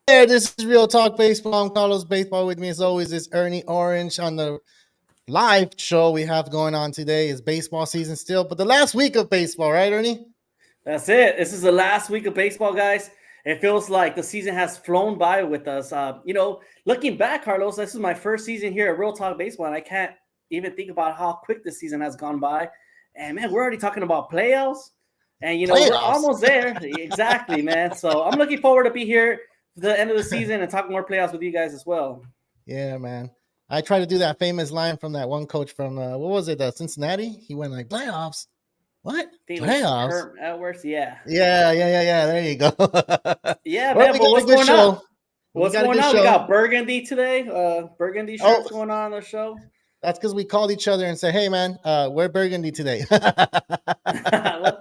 there, this is Real Talk Baseball. I'm Carlos Baseball. With me, as always, is Ernie Orange on the live show we have going on today. Is baseball season still, but the last week of baseball, right, Ernie? That's it. This is the last week of baseball, guys. It feels like the season has flown by with us. Looking back, Carlos, this is my first season here at Real Talk Baseball, and I can't even think about how quick this season has gone by. And man, we're already talking about playoffs, and we're Playoffs. almost there. Exactly, man. So I'm looking forward to be here for the end of the season and talk more playoffs with you guys as well. Yeah, man. I tried to do that famous line from that one coach from what was it, Cincinnati? He went like playoffs. What? I think it was Playoffs? Herm Edwards. Yeah. Yeah. There you go. Yeah, Well, man. we But got a what's good going on? show. We What's got a going good on? We show. got Burgundy today. Burgundy shirts Oh, going on the show. that's because we called each other and said, "Hey, man, we're Burgundy today." What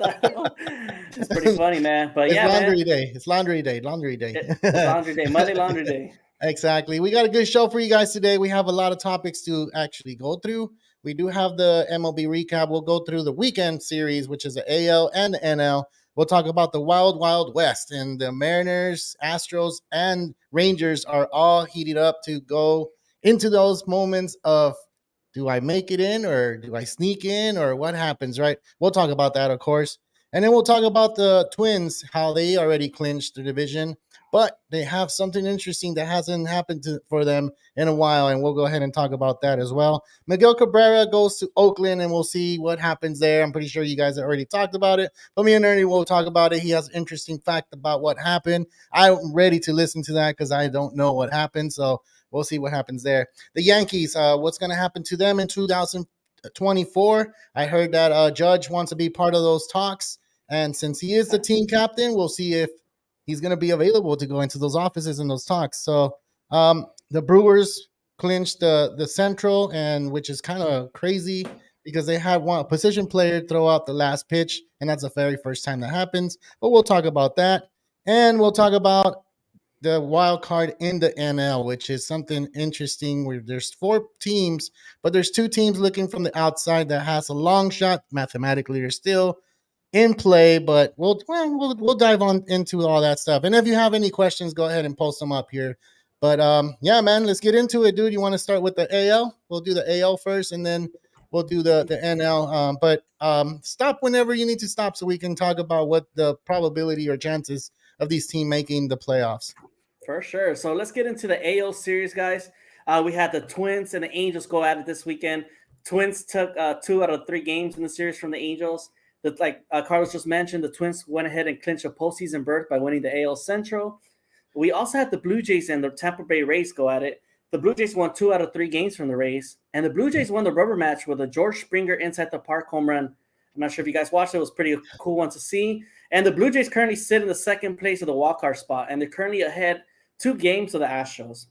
the hell? It's pretty funny, man. But It's yeah, man. laundry day. It's laundry day. Laundry day. It's laundry day, Monday laundry day. Exactly. We got a good show for you guys today. We have a lot of topics to actually go through. We do have the MLB recap. We'll go through the weekend series, which is the AL and the NL. We'll talk about the Wild Wild West, and the Mariners, Astros, and Rangers are all heated up to go into those moments of, do I make it in or do I sneak in or what happens, right? We'll talk about that, of course. And then we'll talk about the Twins, how they already clinched the division, but they have something interesting that hasn't happened for them in a while, and we'll go ahead and talk about that as well. Miguel Cabrera goes to Oakland, and we'll see what happens there. I'm pretty sure you guys have already talked about it, but me and Ernie will talk about it. He has an interesting fact about what happened. I'm ready to listen to that because I don't know what happened, so we'll see what happens there. The Yankees, what's going to happen to them in 2024? I heard that Judge wants to be part of those talks, and since he is the team captain, we'll see if he's going to be available to go into those offices and those talks. So the Brewers clinched the Central, and which is kind of crazy because they had one position player throw out the last pitch, and that's the very first time that happens. But we'll talk about that, and we'll talk about the wild card in the NL, which is something interesting. Where there's four teams, but there's two teams looking from the outside that has a long shot. Mathematically, they're still in play, but we'll dive on into all that stuff. And if you have any questions, go ahead and post them up here. But yeah, man, let's get into it, dude. You want to start with the AL? We'll do the AL first, and then we'll do the NL. But stop whenever you need to stop, so we can talk about what the probability or chances of these teams making the playoffs. For sure. So let's get into the AL series, guys. We had the Twins and the Angels go at it this weekend. Twins took 2 out of 3 games in the series from the Angels. Like Carlos just mentioned, the Twins went ahead and clinched a postseason berth by winning the AL Central. We also had the Blue Jays and the Tampa Bay Rays go at it. The Blue Jays won 2 out of 3 games from the Rays, and the Blue Jays won the rubber match with a George Springer inside the park home run. I'm not sure if you guys watched it. It was pretty cool one to see. And the Blue Jays currently sit in the second place of the wildcard spot, and they're currently ahead 2 games of the Astros.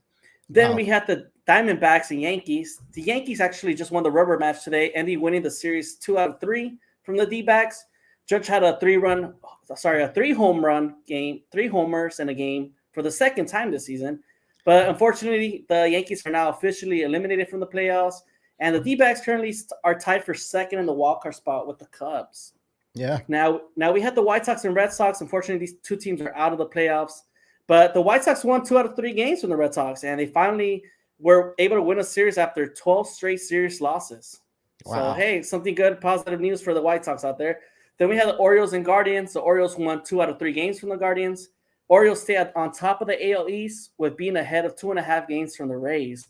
Then we had the Diamondbacks and Yankees. The Yankees actually just won the rubber match today, ending winning the series 2 out of 3 from the D-backs. Judge had a 3 home run game, 3 homers in a game for the second time this season. But unfortunately, the Yankees are now officially eliminated from the playoffs, and the D-backs currently are tied for second in the wildcard spot with the Cubs. Yeah. Now we had the White Sox and Red Sox. Unfortunately, these 2 teams are out of the playoffs. But the White Sox won 2 out of 3 games from the Red Sox, and they finally were able to win a series after 12 straight series losses. Wow. So, hey, something good, positive news for the White Sox out there. Then we had the Orioles and Guardians. The Orioles won 2 out of 3 games from the Guardians. Orioles stay on top of the AL East with being ahead of 2.5 games from the Rays.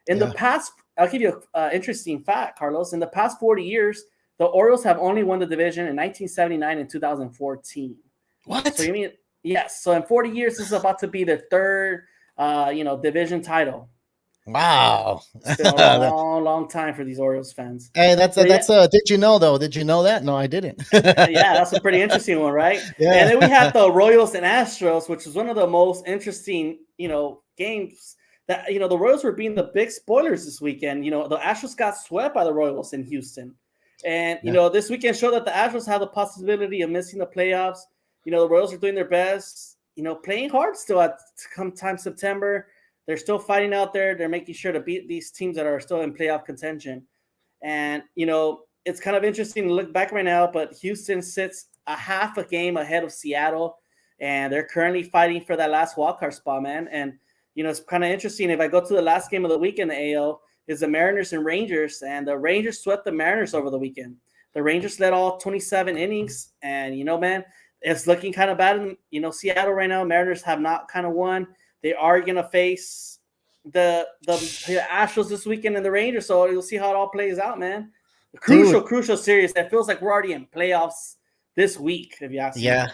In the past, I'll give you an interesting fact, Carlos. In the past 40 years, the Orioles have only won the division in 1979 and 2014. What? So you mean – yes. So in 40 years, this is about to be their third, division title. Wow. It's been a long, long time for these Orioles fans. Hey, did you know, though? Did you know that? No, I didn't. Yeah, that's a pretty interesting one, right? Yeah. And then we had the Royals and Astros, which was one of the most interesting, games that, the Royals were being the big spoilers this weekend. The Astros got swept by the Royals in Houston. And, this weekend showed that the Astros have the possibility of missing the playoffs. The Royals are doing their best, playing hard still at come time September. They're still fighting out there. They're making sure to beat these teams that are still in playoff contention. And, it's kind of interesting to look back right now, but Houston sits a half a game ahead of Seattle. and they're currently fighting for that last wildcard spot, man. And it's kind of interesting. If I go to the last game of the week in the AL, is the Mariners and Rangers, and the Rangers swept the Mariners over the weekend. The Rangers led all 27 innings, and man, it's looking kind of bad in Seattle right now. Mariners have not kind of won. They are going to face the Astros this weekend and the Rangers, so you'll see how it all plays out, man. Crucial series. It feels like we're already in playoffs this week, if you ask me. Yeah,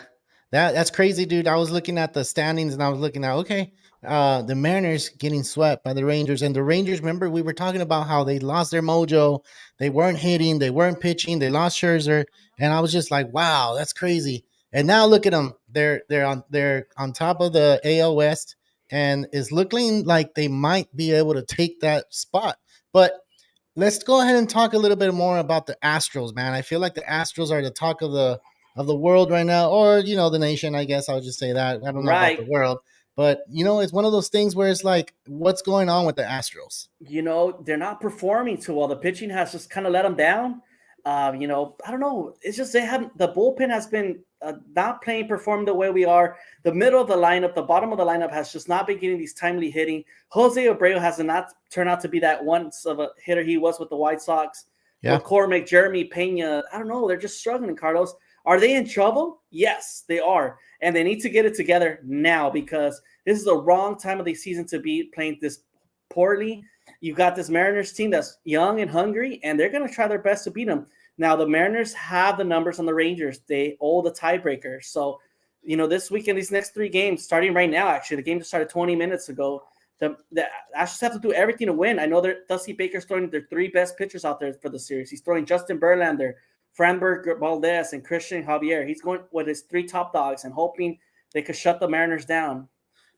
that's crazy, dude. I was looking at the standings and I was looking at, okay, the Mariners getting swept by the Rangers. And the Rangers, remember, we were talking about how they lost their mojo. They weren't hitting, they weren't pitching, they lost Scherzer. And I was just like, wow, that's crazy. And now look at them. They're on top of the AL West, and it's looking like they might be able to take that spot. But let's go ahead and talk a little bit more about the Astros, man. I feel like the Astros are the talk of the world right now, or the nation. I guess I'll just say that. I don't know about the world, but it's one of those things where it's like, what's going on with the Astros? They're not performing too well. The pitching has just kind of let them down. I don't know. It's just the bullpen has been not performing the way we are. The middle of the lineup, the bottom of the lineup has just not been getting these timely hitting. Jose Abreu has not turned out to be that once of a hitter he was with the White Sox. Yeah. McCormick, Jeremy Pena, I don't know. They're just struggling, Carlos. Are they in trouble? Yes, they are. And they need to get it together now, because this is the wrong time of the season to be playing this poorly. You've got this Mariners team that's young and hungry, and they're going to try their best to beat them. Now, the Mariners have the numbers on the Rangers. They owe the tiebreaker. So, this weekend, these next 3 games, starting right now, actually, the game just started 20 minutes ago. The Astros have to do everything to win. I know Dusty Baker's throwing their 3 best pitchers out there for the series. He's throwing Justin Verlander, Framber Valdez, and Christian Javier. He's going with his 3 top dogs and hoping they could shut the Mariners down.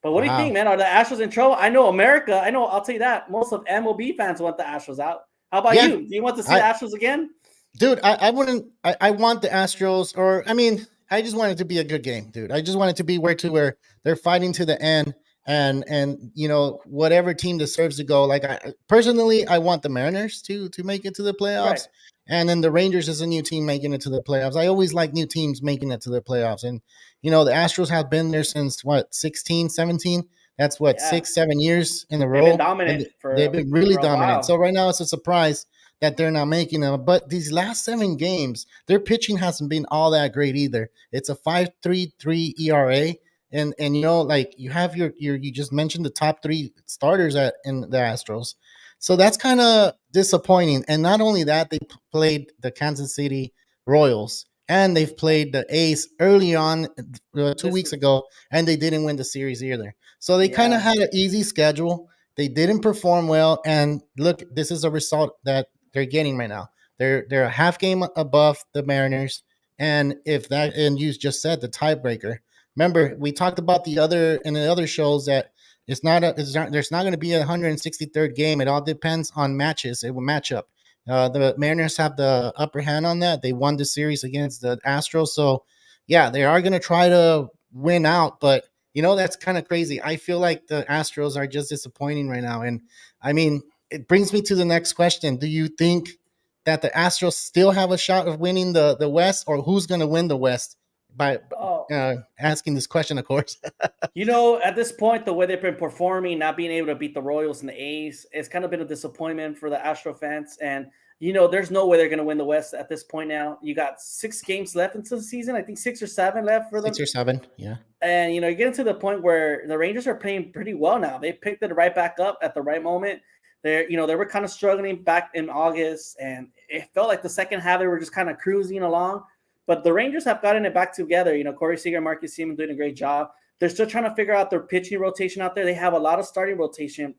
But what do you think, man? Are the Astros in trouble? I know I'll tell you that. Most of MLB fans want the Astros out. How about you? Do you want to see the Astros again? Dude, I wouldn't. I want the Astros, I just want it to be a good game, dude. I just want it to be where they're fighting to the end, and whatever team deserves to go. Like, personally, I want the Mariners to make it to the playoffs. Right. And then the Rangers is a new team making it to the playoffs. I always like new teams making it to the playoffs. And, the Astros have been there since, 16, 17? That's 6-7 years in a row. They've been dominant. They've been really dominant. So right now it's a surprise that they're not making them. But these last 7 games, their pitching hasn't been all that great either. It's a 5.33 ERA. And you have you just mentioned the top 3 starters in the Astros. So that's kind of disappointing. And not only that, they played the Kansas City Royals, and they've played the A's early on 2 weeks ago, and they didn't win the series either. So they kind of had an easy schedule. They didn't perform well. And look, this is a result that they're getting right now. They're a half game above the Mariners. And and you just said the tiebreaker. Remember, we talked about in the other shows that there's not going to be a 163rd game. It all depends on matches. It will match up. The Mariners have the upper hand on that. They won the series against the Astros. So, yeah, they are going to try to win out. But, that's kind of crazy. I feel like the Astros are just disappointing right now. And, it brings me to the next question. Do you think that the Astros still have a shot of winning the West, or who's going to win the West? By asking this question, of course. At this point, the way they've been performing, not being able to beat the Royals and the A's, it's kind of been a disappointment for the Astro fans. And, there's no way they're going to win the West at this point now. You got 6 games left into the season. I think 6 or 7 left for them. 6 or 7, yeah. And, you're getting to the point where the Rangers are playing pretty well now. They picked it right back up at the right moment. They were kind of struggling back in August, and it felt like the second half they were just kind of cruising along. But the Rangers have gotten it back together. Corey Seager and Marcus Semien doing a great job. They're still trying to figure out their pitching rotation out there. They have a lot of starting rotation,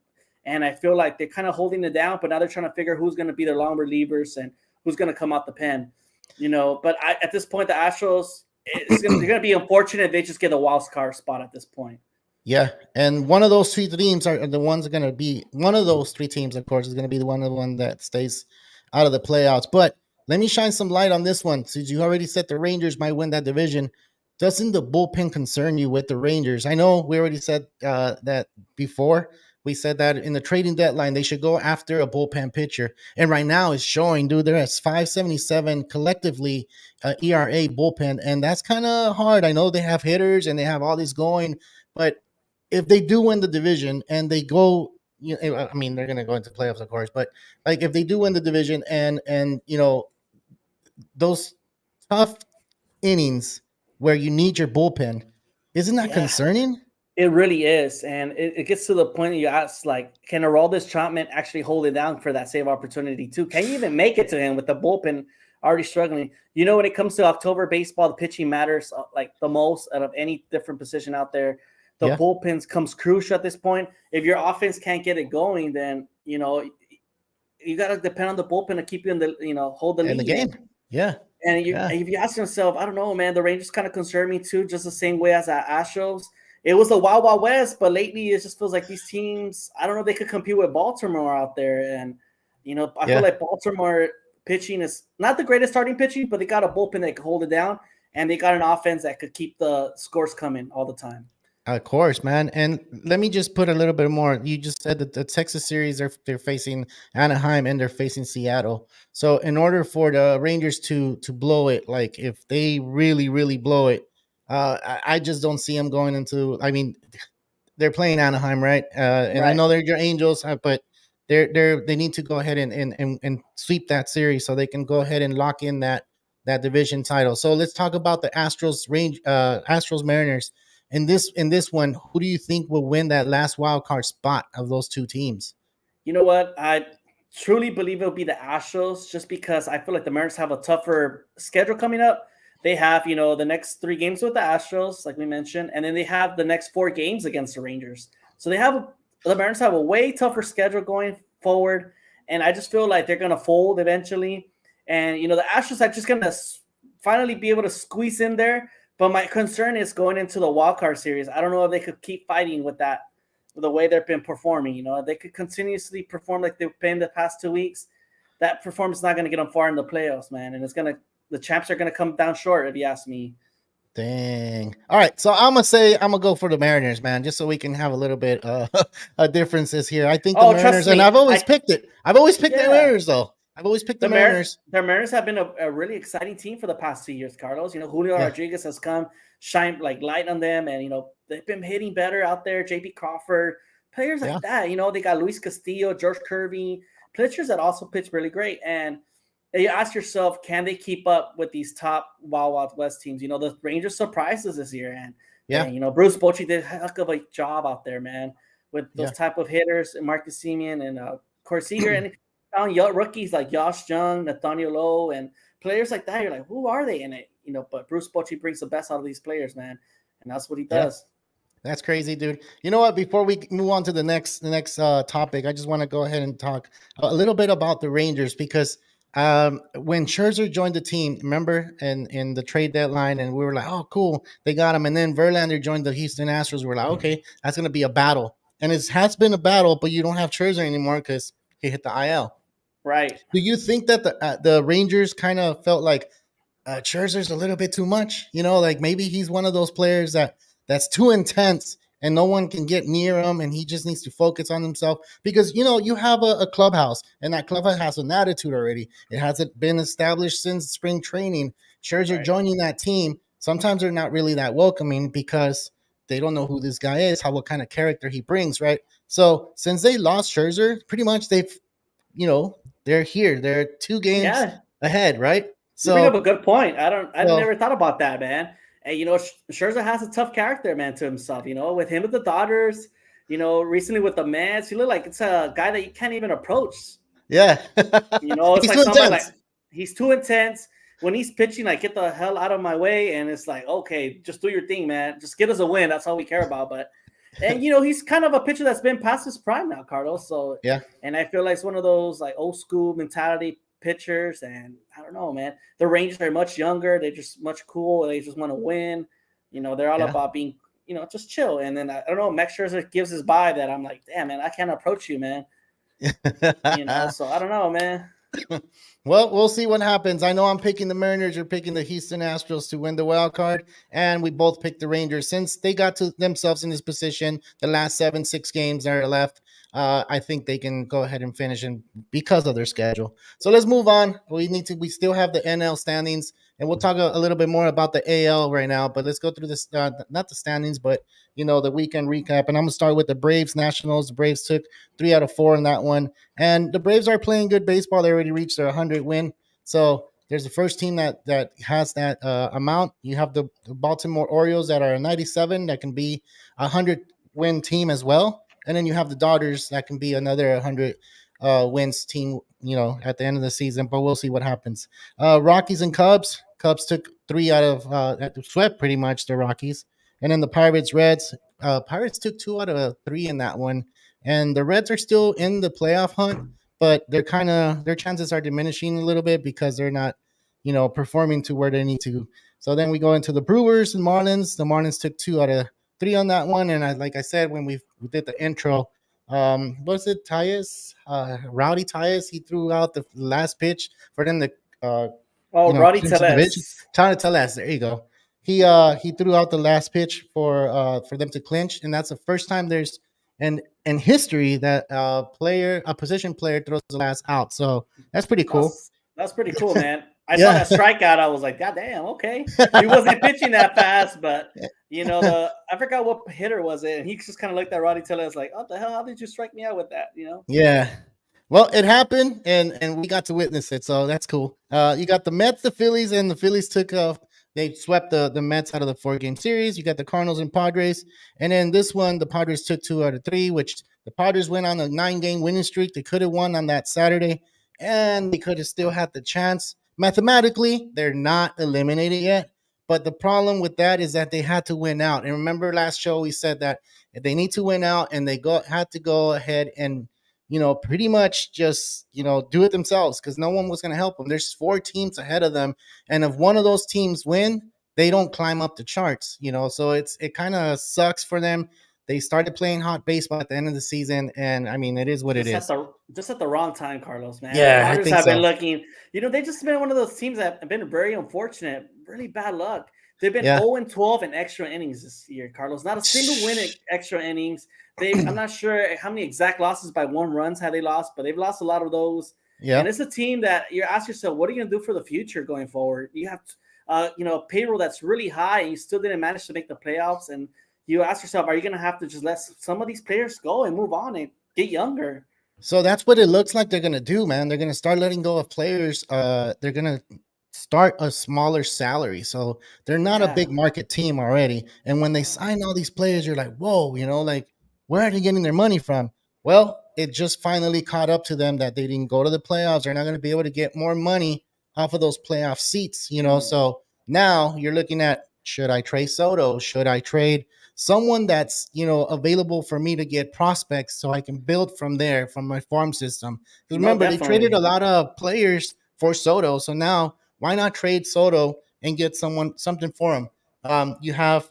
and I feel like they're kind of holding it down, but now they're trying to figure who's going to be their long relievers and who's going to come out the pen. But at this point, the Astros, they're going to be unfortunate if they just get a wild card spot at this point. Yeah, and one of those 3 teams are the ones going to be – one of those 3 teams, of course, is going to be the one that stays out of the playoffs. But let me shine some light on this one. Since you already said the Rangers might win that division, doesn't the bullpen concern you with the Rangers? I know we already said that before, We said that in the trading deadline they should go after a bullpen pitcher, and right now it's showing, dude. They're at 5.77 collectively ERA bullpen, and that's kind of hard. I know they have hitters and they have all this going, but if they do win the division and they go, I mean, they're going to go into playoffs, of course, but like if they do win the division and those tough innings where you need your bullpen, isn't that Yeah, concerning? it really is. And it gets to the point that you ask, like, can Aroldis Chapman actually hold it down for that save opportunity too? Can you even make it to him with the bullpen already struggling? When it comes to October baseball, the pitching matters like the most out of any different position out there. The Yeah, bullpens comes crucial at this point. If your offense can't get it going, then you got to depend on the bullpen to keep you in the hold the in the lead. game. Yeah, And yeah, if you ask yourself, I don't know, man, the Rangers kind of concern me too, just the same way as the Astros. It was the Wild Wild West, but lately it just feels like these teams, I don't know, they could compete with Baltimore out there. And, I feel yeah. like Baltimore pitching is not the greatest starting pitching, but they got a bullpen that can hold it down. And they got an offense that could keep the scores coming all the time. Of course, man. And let me just put a little bit more. You just said that the Texas series they're facing Anaheim and they're facing Seattle. So in order for the Rangers to blow it, like if they really really blow it, I just don't see them going into. I mean, they're playing Anaheim, right? And I Right. know they're your Angels, but they need to go ahead and sweep that series so they can go ahead and lock in that division title. So let's talk about the Astros Mariners. In this one, who do you think will win that last wild card spot of those two teams? You know what? I truly believe it'll be the Astros just because I feel like the Mariners have a tougher schedule coming up. They have, the next 3 games with the Astros, like we mentioned, and then they have the next 4 games against the Rangers. So the Mariners have a way tougher schedule going forward. And I just feel like they're going to fold eventually. And, the Astros are just going to finally be able to squeeze in there. But my concern is going into the wild card series. I don't know if they could keep fighting with that the way they've been performing. They could continuously perform like they've been the past 2 weeks. That performance is not going to get them far in the playoffs, man. And the champs are going to come down short, if you ask me. Dang. All right, so I'm gonna go for the Mariners, man, just so we can have a little bit of differences here. I think the Oh, trust Mariners, and me. I've always picked it. I've always picked the Yeah. Mariners, though. I've always picked the Mariners. The Mariners have been a really exciting team for the past 2 years, Carlos. Julio Yeah, Rodriguez has come, shine like light on them, and they've been hitting better out there. JP Crawford, players yeah, like that. They got Luis Castillo, George Kirby, pitchers that also pitch really great. And you ask yourself, can they keep up with these top Wild West teams? The Rangers surprises this year, yeah, and Bruce Bochy did a heck of a job out there, man, with those yeah. type of hitters, and Marcus Semien and Corseager, and found rookies like Josh Jung, Nathaniel Lowe, and players like that. You're like, who are they in it? But Bruce Bochy brings the best out of these players, man, and that's what he Yeah. does. That's crazy, dude. You know what? Before we move on to the next topic, I just want to go ahead and talk a little bit about the Rangers because when Scherzer joined the team, remember, in the trade deadline, and we were like, "Oh, cool, they got him." And then Verlander joined the Houston Astros. We're like, "Okay, that's gonna be a battle," and it has been a battle, but you don't have Scherzer anymore because he hit the IL. Right. Do you think that the Rangers kind of felt like Scherzer's a little bit too much? Like maybe he's one of those players that's too intense and no one can get near him, and he just needs to focus on himself because you have a clubhouse, and that clubhouse has an attitude already. It hasn't been established since spring training. Scherzer Right. joining that team, sometimes they're not really that welcoming because they don't know who this guy is, what kind of character he brings, right? So since they lost Scherzer, pretty much you know, they're here. They're 2 games Yeah. ahead, right? You bring up So, a good point. I so never thought about that, man. And Scherzer has a tough character, man, to himself. With him with the Dodgers, recently with the Mets, he looked like it's a guy that you can't even approach. yeah, It's he's like too somebody like intense. he's too intense. When he's pitching, like, get the hell out of my way. And it's like, okay, just do your thing, man. Just get us a win. That's all we care about. And he's kind of a pitcher that's been past his prime now, Carlos. So, Yeah, and I feel like it's one of those like old school mentality pitchers. And I don't know, man. The Rangers are much younger. They're just much cool. They just want to win. They're all yeah. about being, just chill. And then I don't know, Max Scherzer gives his vibe that I'm like, damn, man, I can't approach you, man. So I don't know, man. Well, we'll see what happens. I know I'm picking the Mariners. You're picking the Houston Astros to win the wild card, and we both picked the Rangers since they got to themselves in this position. The last 6 games that are left, I think they can go ahead and finish in because of their schedule. So let's move on. We still have the NL standings, and we'll talk a little bit more about the AL right now. But let's go through this, not the standings, but the weekend recap. And I'm gonna start with the Braves Nationals. The Braves took 3 out of 4 in that one. And the Braves are playing good baseball. They already reached their 100 win. So there's the first team that has that amount. You have the Baltimore Orioles that are 97 that can be a 100 win team as well. And then you have the Dodgers that can be another 100 wins team, at the end of the season. But we'll see what happens. Rockies and Cubs. Cubs took 3 out of swept pretty much the Rockies. And then the Pirates, Reds. Pirates took 2 out of 3 in that one, and the Reds are still in the playoff hunt, but their chances are diminishing a little bit because they're not, performing to where they need to. So then we go into the Brewers and Marlins. The Marlins took 2 out of 3 on that one, and like I said when we did the intro, what was it, Tyus, Rowdy Tyus? He threw out the last pitch for them to, Oh, Roddy clinch the division. Teles. Tyler Teles, there you go. He threw out the last pitch for them to clinch, and that's the first time there's in history that a position player throws the last out. So that's pretty cool. That's pretty cool, man. I saw Yeah. that strikeout. I was like, God damn, okay. He wasn't pitching that fast, but I forgot what hitter was it, and he just kind of looked at Roddy Teles like, "What the hell? How did you strike me out with that?" Yeah. Well, it happened, and we got to witness it, so that's cool. You got the Mets, the Phillies, and the Phillies they swept the Mets out of the 4-game series. You got the Cardinals and Padres, and then this one, the Padres took 2 out of 3, which the Padres went on a 9-game winning streak. They could have won on that Saturday, and they could have still had the chance. Mathematically, they're not eliminated yet, but the problem with that is that they had to win out. And remember last show we said that if they need to win out, and they had to go ahead and pretty much just, do it themselves because no one was going to help them. There's 4 teams ahead of them. And if one of those teams win, they don't climb up the charts, so it kind of sucks for them. They started playing hot baseball at the end of the season. And I mean, it is what it is. Just at the wrong time, Carlos, man. Yeah, the I Padres think have so. been looking, they just been one of those teams that have been very unfortunate, really bad luck. They've been 0-12 in extra innings this year, Carlos. Not a single win in extra innings. I'm not sure how many exact losses by 1 runs have they lost, but they've lost a lot of those. Yeah. And it's a team that you ask yourself, what are you going to do for the future going forward? You have, a payroll that's really high, and you still didn't manage to make the playoffs. And you ask yourself, are you going to have to just let some of these players go and move on and get younger? So that's what it looks like they're going to do, man. They're going to start letting go of players. They're going to start a smaller salary. So they're not a big market team already. And when they sign all these players, you're like, whoa, like, where are they getting their money from? Well, it just finally caught up to them that they didn't go to the playoffs. They're not going to be able to get more money off of those playoff seats, So now you're looking at, should I trade Soto? Should I trade someone that's, available for me to get prospects so I can build from there, from my farm system? Because remember, they traded a lot of players for Soto. So now why not trade Soto and get something for him? You have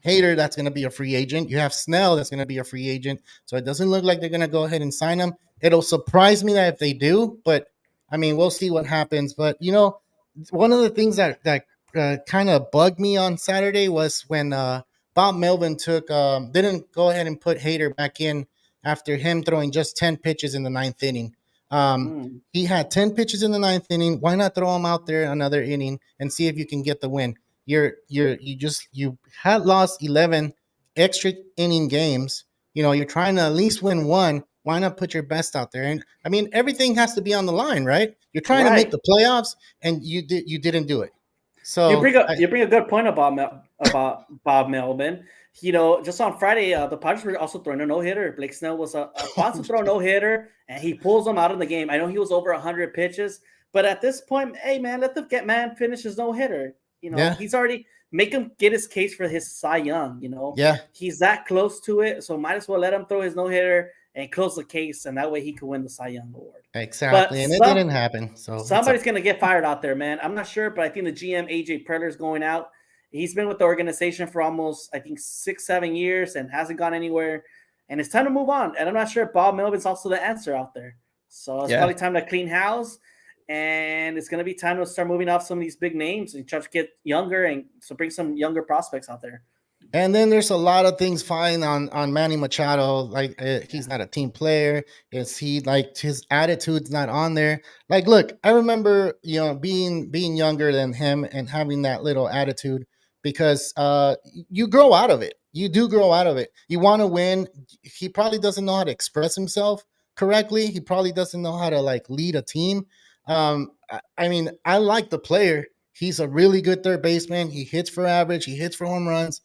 Hader that's going to be a free agent. You have Snell that's going to be a free agent. So it doesn't look like they're going to go ahead and sign him. It'll surprise me that if they do, but I mean, we'll see what happens. But one of the things that kind of bugged me on Saturday was when Bob Melvin didn't go ahead and put Hader back in after him throwing just 10 pitches in the 9th inning. He had 10 pitches in the 9th inning. Why not throw him out there another inning and see if you can get the win? You had lost 11 extra inning games. You're trying to at least win one. Why not put your best out there? And I mean, everything has to be on the line, right? You're trying to make the playoffs, and you didn't do it. So you bring a good point about Bob Melvin. Just on Friday, the Padres were also throwing a no-hitter. Blake Snell was about to throw a no-hitter, and he pulls them out of the game. I know he was over 100 pitches, but at this point, hey, man, let the man finish his no-hitter. He's already make him get his case for his Cy Young. He's that close to it, so might as well let him throw his no-hitter and close the case, and that way he could win the Cy Young award. Exactly, and it didn't happen. So somebody's going to get fired out there, man. I'm not sure, but I think the GM, AJ Preller, is going out. He's been with the organization for almost, I think, 6-7 years and hasn't gone anywhere, and it's time to move on. And I'm not sure if Bob Melvin's also the answer out there. So it's probably time to clean house, and it's going to be time to start moving off some of these big names and try to get younger and so bring some younger prospects out there. And then there's a lot of things fine on Manny Machado. Like he's not a team player. Is he like his attitude's not on there? Like, look, I remember being younger than him and having that little attitude because you grow out of it. You do grow out of it. You want to win. He probably doesn't know how to express himself correctly. He probably doesn't know how to like lead a team. I mean, I like the player. He's a really good third baseman. He hits for average. He hits for home runs.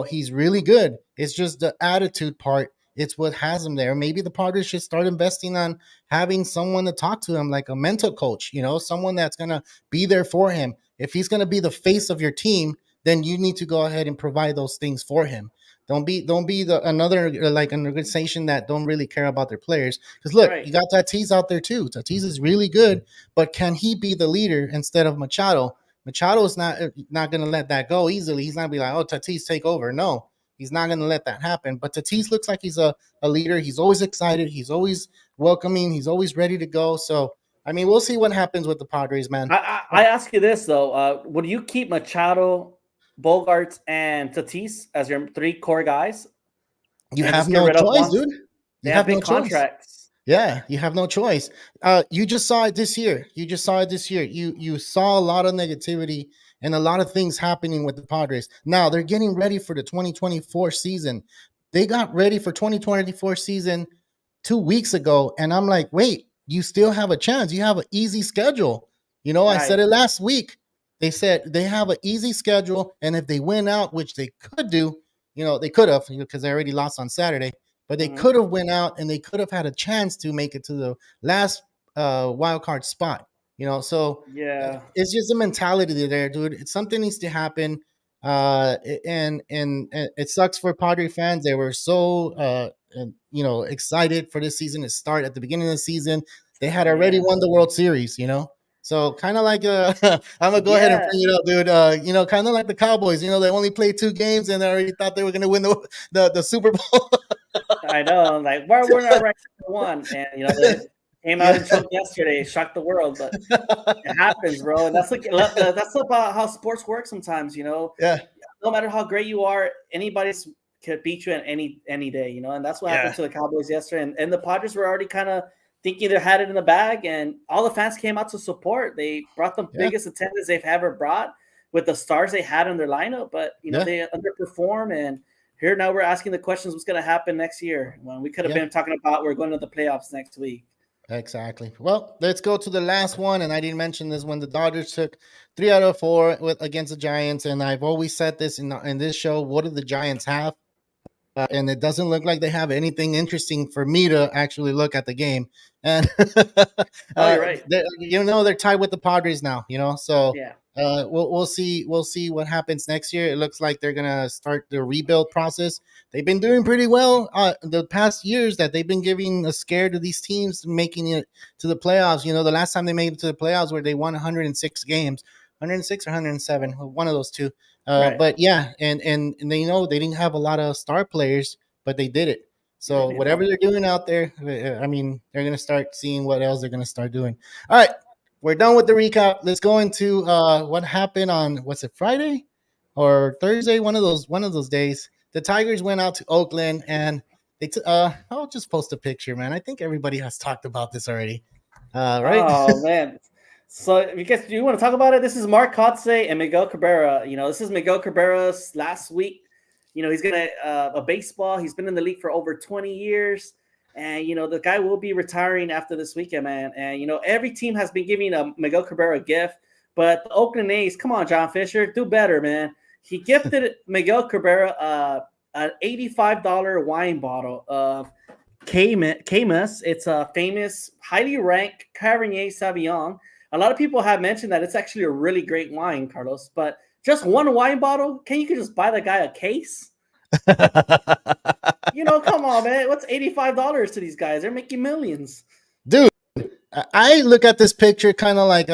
He's really good. It's just the attitude part. It's what has him there. Maybe the Padres should start investing on having someone to talk to him, like a mental coach, someone that's going to be there for him. If he's going to be the face of your team, then you need to go ahead and provide those things for him. Don't be another like an organization that don't really care about their players. Because look, You got Tatis out there too. Tatis is really good, but can he be the leader instead of Machado? Machado is not going to let that go easily. He's not going to be like, oh, Tatis, take over. No, he's not going to let that happen. But Tatis looks like he's a leader. He's always excited. He's always welcoming. He's always ready to go. So, I mean, we'll see what happens with the Padres, man. I ask you this, though. Would you keep Machado, Bogaerts, and Tatis as your three core guys? You have no choice, dude. They have big contracts. Yeah, you have no choice. You just saw it this year. You saw a lot of negativity and a lot of things happening with the Padres. Now they're getting ready for the 2024 season. They got ready for 2024 season 2 weeks ago, and I'm like, wait, you still have a chance. You have an easy schedule. I said it last week. They said they have an easy schedule, and if they win out, which they could do, they could have because they already lost on Saturday. But they could have went out and they could have had a chance to make it to the last wild card spot. So it's just a mentality there, dude. Something needs to happen, and it sucks for Padre fans. They were so excited for this season to start at the beginning of the season. They had already won the World Series, So kind of like I'm gonna go ahead and bring it up, dude. Kind of like the Cowboys. They only played 2 games and they already thought they were gonna win the Super Bowl. I know, like why we're not ranked number 1, and they came out and choked yesterday, shocked the world, but it happens, bro. And that's about how sports work sometimes, Yeah. No matter how great you are, anybody could beat you at any day, and that's what happened to the Cowboys yesterday. And the Padres were already kind of thinking they had it in the bag, and all the fans came out to support. They brought the biggest attendance they've ever brought with the stars they had in their lineup, but they underperform. And here now we're asking the questions: what's going to happen next year? When we could have been talking about we're going to the playoffs next week. Exactly. Well, let's go to the last one, and I didn't mention this when the Dodgers took 3 out of 4 against the Giants, and I've always said this in this show: what do the Giants have? And it doesn't look like they have anything interesting for me to actually look at the game. And you're right. They're tied with the Padres now. So we'll see what happens next year. It looks like they're gonna start the rebuild process. They've been doing pretty well the past years that they've been giving a scare to these teams making it to the playoffs. The last time they made it to the playoffs where they won 106 games, 106 or 107, one of those two. But yeah, and they they didn't have a lot of star players, but they did it. So whatever they're doing out there, I mean, they're gonna start seeing what else they're gonna start doing. All right, we're done with the recap. Let's go into what happened on Friday or Thursday, one of those days. The Tigers went out to Oakland, and they I'll just post a picture, man. I think everybody has talked about this already, right? Oh man. So, because you want to talk about it, this is Mark Kotsay and Miguel Cabrera. This is Miguel Cabrera's last week. He's gonna a baseball. He's been in the league for over 20 years, and the guy will be retiring after this weekend, man. And every team has been giving Miguel Cabrera a gift, but the Oakland A's, come on, John Fisher, do better, man. He gifted Miguel Cabrera an $85 wine bottle of Camus. It's a famous, highly ranked Cabernet Sauvignon. A lot of people have mentioned that it's actually a really great wine, Carlos, but just one wine bottle? You could just buy the guy a case? Come on, man. What's $85 to these guys? They're making millions. Dude, I look at this picture kind of like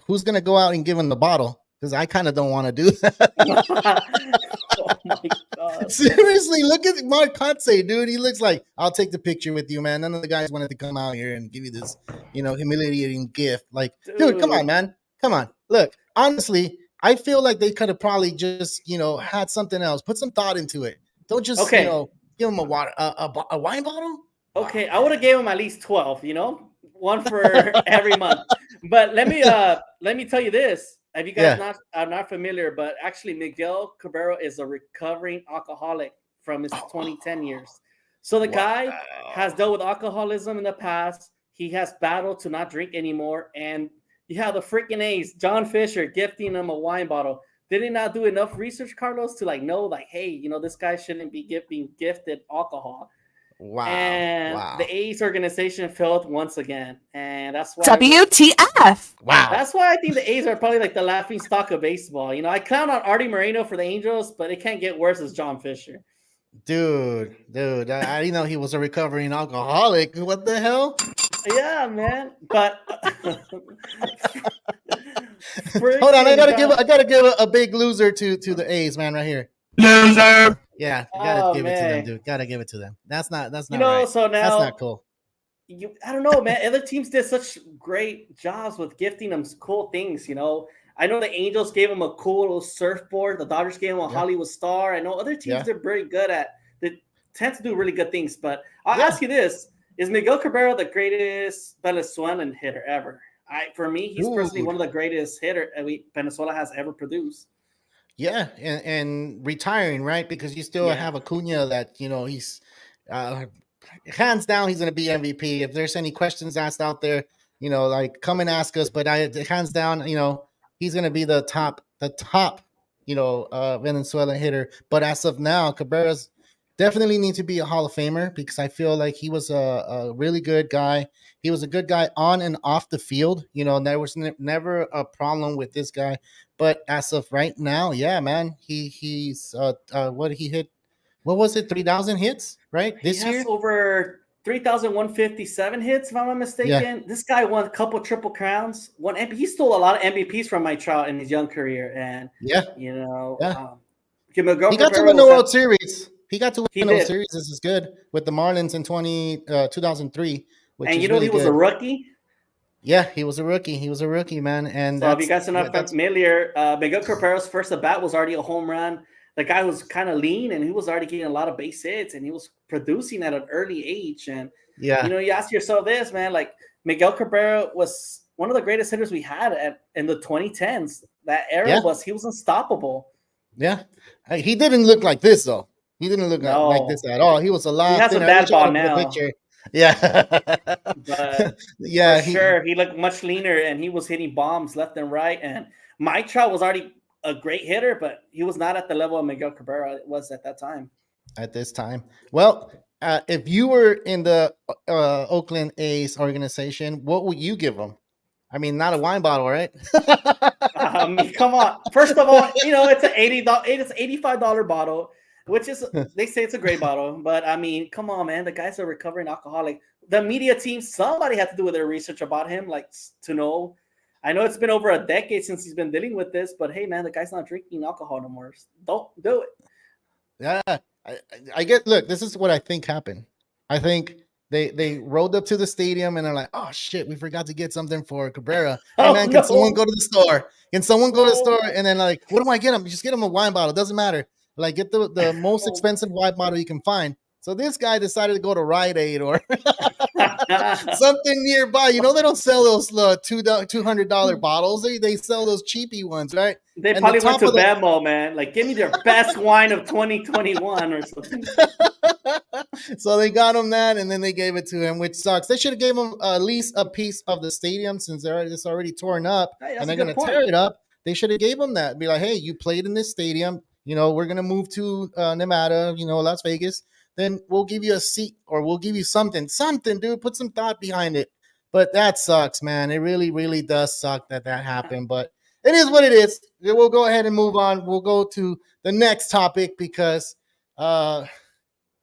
who's going to go out and give him the bottle? Because I kind of don't want to do that. Oh, my God. Seriously, look at Mark Kotsay, dude. He looks like I'll take the picture with you, man. None of the guys wanted to come out here and give you this, humiliating gift. Like, dude, come on, Dude. man. Come on. Look, honestly, I feel like they could have probably just, had something else. Put some thought into it. Don't just, Okay. give them a water, a wine bottle. Wow. Okay, I would have gave him at least 12, one for every month. But let me tell you this. If you guys Yeah. not are not familiar, but actually Miguel Cabrera is a recovering alcoholic from his 2010 years. So the Wow. guy has dealt with alcoholism in the past. He has battled to not drink anymore. And you have the freaking ace, John Fisher, gifting him a wine bottle. Did he not do enough research, Carlos, to know, hey, this guy shouldn't be being gifted alcohol? Wow. And Wow. the A's organization failed once again, and that's why WTF? Wow. that's why I think the A's are probably like the laughing stock of baseball. I clown on Artie Moreno for the Angels, but it can't get worse as John Fisher. Dude, I didn't know he was a recovering alcoholic. What the hell? Yeah, man. But Hold on, I gotta give a big loser to the A's, man, right here. Loser. Yeah, you gotta give it to them, man. dude. Gotta give it to them. That's not right. So now That's not cool. I don't know, man. Other teams did such great jobs with gifting them cool things. I know the Angels gave him a cool little surfboard. The Dodgers gave him a Hollywood Star. I know other teams are very good at. They tend to do really good things. But I'll ask you this: is Miguel Cabrera the greatest Venezuelan hitter ever? For me, he's personally one of the greatest hitters Venezuela has ever produced. Yeah, and retiring, right? Because you still have Acuna that he's hands down he's going to be MVP. If there's any questions asked out there, come and ask us. But hands down, he's going to be the top, Venezuelan hitter. But as of now, Cabrera's definitely needs to be a Hall of Famer because I feel like he was a really good guy. He was a good guy on and off the field. There was never a problem with this guy. But as of right now, yeah, man, he's what did he hit? What was it? 3,000 hits, right? This year? Over 3,157 hits, if I'm not mistaken. Yeah. This guy won a couple triple crowns. He stole a lot of MVPs from Mike Trout in his young career. And, he got to win the World Series. He got to win the World Series. This is good with the Marlins in 2003. And he was a rookie? Yeah, he was a rookie. He was a rookie, man. And so if you guys are not familiar, Miguel Cabrera's first at bat was already a home run. The guy was kind of lean, and he was already getting a lot of base hits, and he was producing at an early age. And you ask yourself this, man, Miguel Cabrera was one of the greatest hitters we had in the 2010s. That era he was unstoppable. Yeah, he didn't look like this though. He didn't look like this at all. He was a lot. He has a bad ball now. Yeah, but sure, he looked much leaner, and he was hitting bombs left and right. And Mike Trout was already a great hitter, but he was not at the level of Miguel Cabrera was at that time. At this time, well, if you were in the Oakland A's organization, what would you give them? I mean, not a wine bottle, right? Come on. First of all, it's an $85 bottle. Which is, they say it's a great bottle, but I mean, come on, man. The guy's a recovering alcoholic. The media team, somebody had to do with their research about him, to know. I know it's been over a decade since he's been dealing with this, but hey, man, the guy's not drinking alcohol no more. Don't do it. Yeah, I get. Look, this is what I think happened. I think they rolled up to the stadium and they're like, "Oh shit, we forgot to get something for Cabrera. Hey man, can someone go to the store? Can someone go to the store?" And then what do I get him? Just get him a wine bottle. Doesn't matter. Get the most expensive wine bottle you can find. So this guy decided to go to Rite Aid or something nearby. They don't sell those $200 bottles. They sell those cheapy ones, right? They probably went to Bemo, man. Give me their best wine of 2021 or something. So they got him that, and then they gave it to him, which sucks. They should have gave him at least a piece of the stadium since it's already torn up, and they're going to tear it up. They should have gave him that. Be like, hey, you played in this stadium. We're going to move to Nevada, Las Vegas. Then we'll give you a seat or we'll give you something, dude. Put some thought behind it. But that sucks, man. It really, really does suck that happened. But it is what it is. We'll go ahead and move on. We'll go to the next topic because, this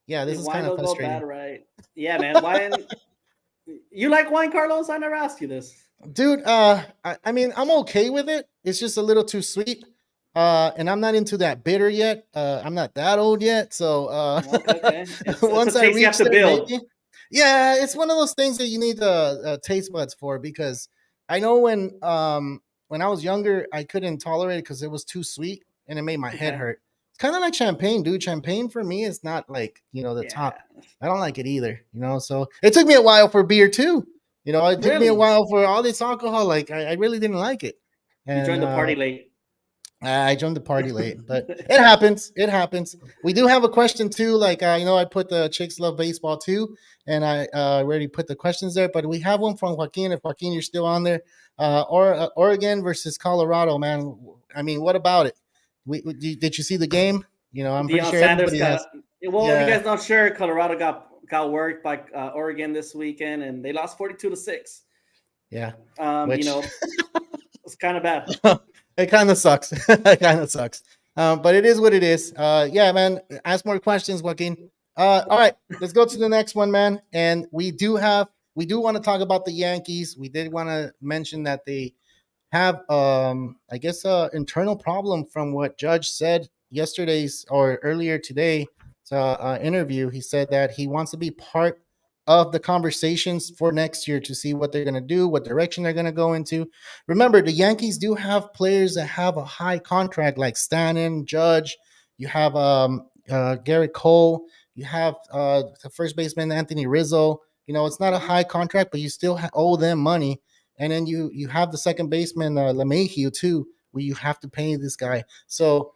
is kind of frustrating. Bad, right? Yeah, man. Wine. You like wine, Carlos? I never asked you this. Dude, I mean, I'm okay with it. It's just a little too sweet. And I'm not into that bitter yet. I'm not that old yet, so Okay. It's a once I taste you have reach to there, build. maybe. Yeah, it's one of those things that you need taste buds for because I know when I was younger, I couldn't tolerate it because it was too sweet and it made my head Okay. hurt. It's kind of like champagne, dude. Champagne for me is not like the top. Yeah. I don't like it either, So it took me a while for beer too. It took me a Really? while for all this alcohol. Like I really didn't like it, You and joined the party late. I joined the party late, but it happens. It happens. We do have a question too. Like I put the chicks love baseball too, and I already put the questions there. But we have one from Joaquin. If Joaquin, you're still on there, or Oregon versus Colorado, man. I mean, what about it? Did you see the game? I'm pretty Deion sure Sanders everybody got. has. Well, if you Yeah, guys not sure, Colorado got worked by Oregon this weekend, and they lost 42-6. yeah. You Which know, it's kind of bad. it kind of sucks. It kind of sucks. But it is what it is. Yeah, man. Ask more questions, Joaquin. All right, let's go to the next one, man. And we do want to talk about the Yankees. We did want to mention that they have I guess internal problem from what Judge said yesterday's or earlier today interview. He said that he wants to be part of the conversations for next year to see what they're going to do, what direction they're going to go into. Remember, the Yankees do have players that have a high contract like Stanton, Judge. You have Garrett Cole. You have the first baseman Anthony Rizzo. It's not a Mhm. high contract, but you still owe them money. And then you have the second baseman LeMahieu too, where you have to pay this guy. So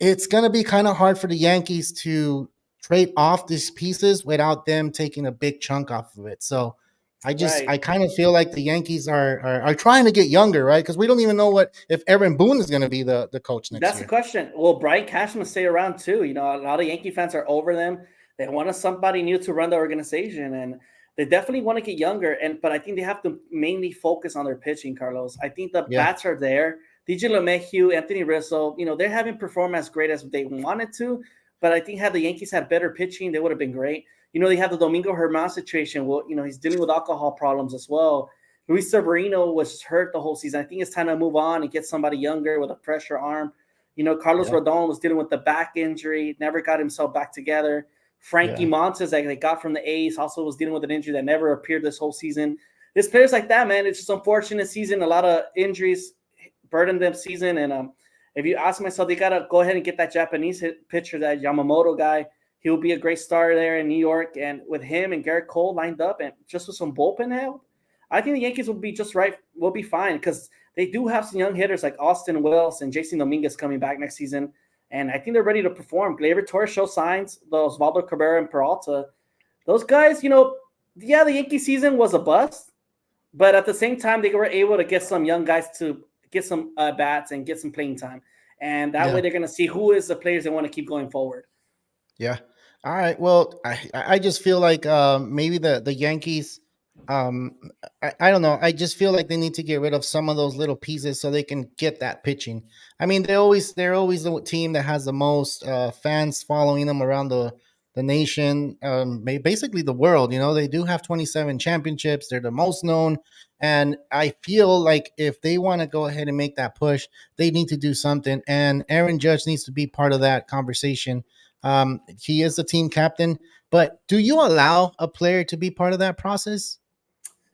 it's going to be kind of hard for the Yankees to trade off these pieces without them taking a big chunk off of it. So I Right. kind of feel like the Yankees are trying to get younger, right? Because we don't even know what if Aaron Boone is going to be the coach next That's the year. question. Will Brian Cashman stay around too? A lot of Yankee fans are over them. They want somebody new to run the organization, and they definitely want to get younger. But I think they have to mainly focus on their pitching, Carlos. I think the Yeah, bats are there. DJ LeMahieu, Anthony Rizzo, they haven't performed as great as they wanted to. But I think had the Yankees had better pitching, they would have been great. They have the Domingo Germán situation. Well, he's dealing with alcohol problems as well. Luis Severino was hurt the whole season. I think it's time to move on and get somebody younger with a fresher arm. Carlos yeah, Rodon was dealing with the back injury, never got himself back together. Frankie yeah, Montes, that they got from the A's, also was dealing with an injury that never appeared this whole season. There's players like that, man. It's just unfortunate season. A lot of injuries burdened them season. And if you ask myself, they got to go ahead and get that Japanese pitcher, that Yamamoto guy. He will be a great star there in New York. And with him and Garrett Cole lined up and just with some bullpen help, I think the Yankees will be just right. Will be fine because they do have some young hitters like Austin Wells and Jason Dominguez coming back next season. And I think they're ready to perform. Gleyber Torres show signs. Those Osvaldo Cabrera and Peralta. Those guys, yeah, the Yankee season was a bust. But at the same time, they were able to get some young guys to get some bats and get some playing time. And that yeah. way they're going to see who is the players they want to keep going forward. Yeah. All right. Well, I just feel like maybe the Yankees. Um, I don't know. I just feel like they need to get rid of some of those little pieces so they can get that pitching. I mean, they're always the team that has the most fans following them around the nation, basically the world. They do have 27 championships. They're the most known, and I feel like if they want to go ahead and make that push, they need to do something. And Aaron Judge needs to be part of that conversation. He is the team captain, but do you allow a player to be part of that process?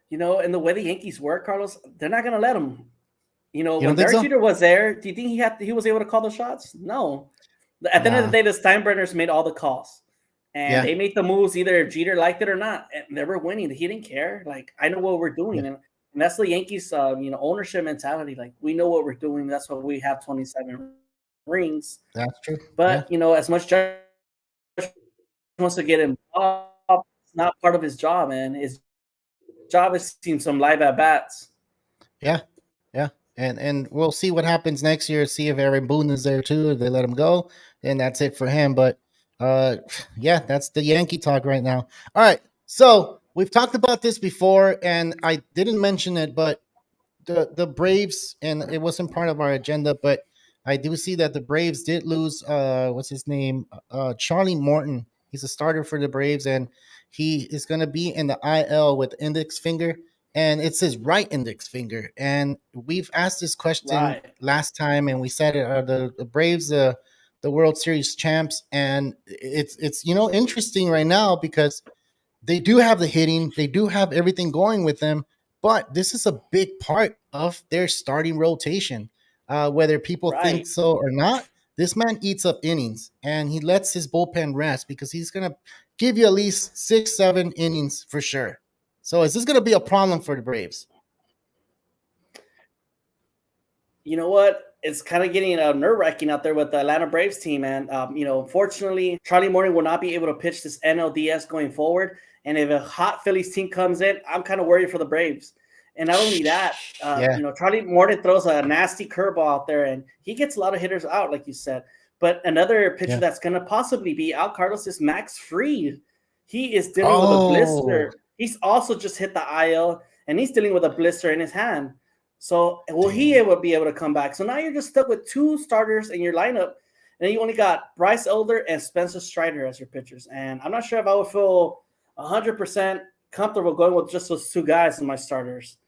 And the way the Yankees work, Carlos, they're not going to let them. You don't When think Derek so? Jeter was there, do you think he was able to call the shots? No. At the end of the Nah. day, the Steinbrenners made all the calls, and Yeah. they made the moves either Jeter liked it or not. And they were winning. He didn't care. Like, I know what we're Yeah. doing, and that's the Yankees, ownership mentality. Like, we know what we're doing. That's why we have 27 rings. That's true. Yeah. But as much Judge wants to get involved, it's not part of his job, man. His job is seeing some live at bats. Yeah. Yeah. And we'll see what happens next year. See if Aaron Boone is there too. If they let him go, and that's it for him. But uh, yeah, that's the Yankee talk right now. All right. So we've talked about this before, and I didn't mention it, but the Braves, and it wasn't part of our agenda, but I do see that the Braves did lose what's his name? Charlie Morton. He's a starter for the Braves, and he is going to be in the IL with index finger. and it's his right index finger. And we've asked this question Right. last time, and we said it are the Braves the World Series champs, and it's interesting right now because they do have the hitting, they do have everything going with them, but this is a big part of their starting rotation. Whether people think Right. so or not, this man eats up innings and he lets his bullpen rest because he's going to give you at least 6, 7 innings for sure. So is this going to be a problem for the Braves? You know what? It's kind of getting nerve wracking out there with the Atlanta Braves team, man. Unfortunately, Charlie Morton will not be able to pitch this NLDS going forward. And if a hot Phillies team comes in, I'm kind of worried for the Braves. And not only that, Yeah. Charlie Morton throws a nasty curveball out there, and he gets a lot of hitters out, like you said. But another pitcher that's going to possibly be out, Carlos, is Max Fried. He is dealing with a blister. He's also just hit the IL, and he's dealing with a blister in his hand. So will he be able to come back? So now you're just stuck with 2 starters in your lineup, and you only got Bryce Elder and Spencer Strider as your pitchers. And I'm not sure if I would feel 100% comfortable going with just those 2 guys in my starters.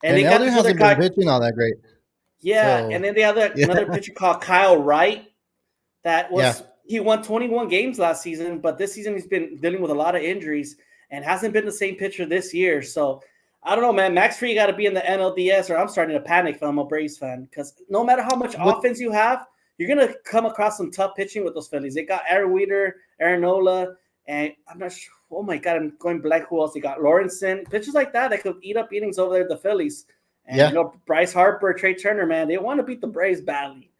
And they Elder hasn't been pitching all that great. Yeah, So, and then they have another pitcher called Kyle Wright. He won 21 games last season, but this season he's been dealing with a lot of injuries and hasn't been the same pitcher this year. So I don't know, man. Max Fried got to be in the NLDS, or I'm starting to panic if I'm a Braves fan, because no matter how much offense you have, you're going to come across some tough pitching with those Phillies. They got Aaron Weeder, Aaron Nola, and I'm not sure. Oh, my God, I'm going blank. Who else? They got Lawrenson. Pitchers like that could eat up innings over there at the Phillies. And, Bryce Harper, Trey Turner, man, they want to beat the Braves badly.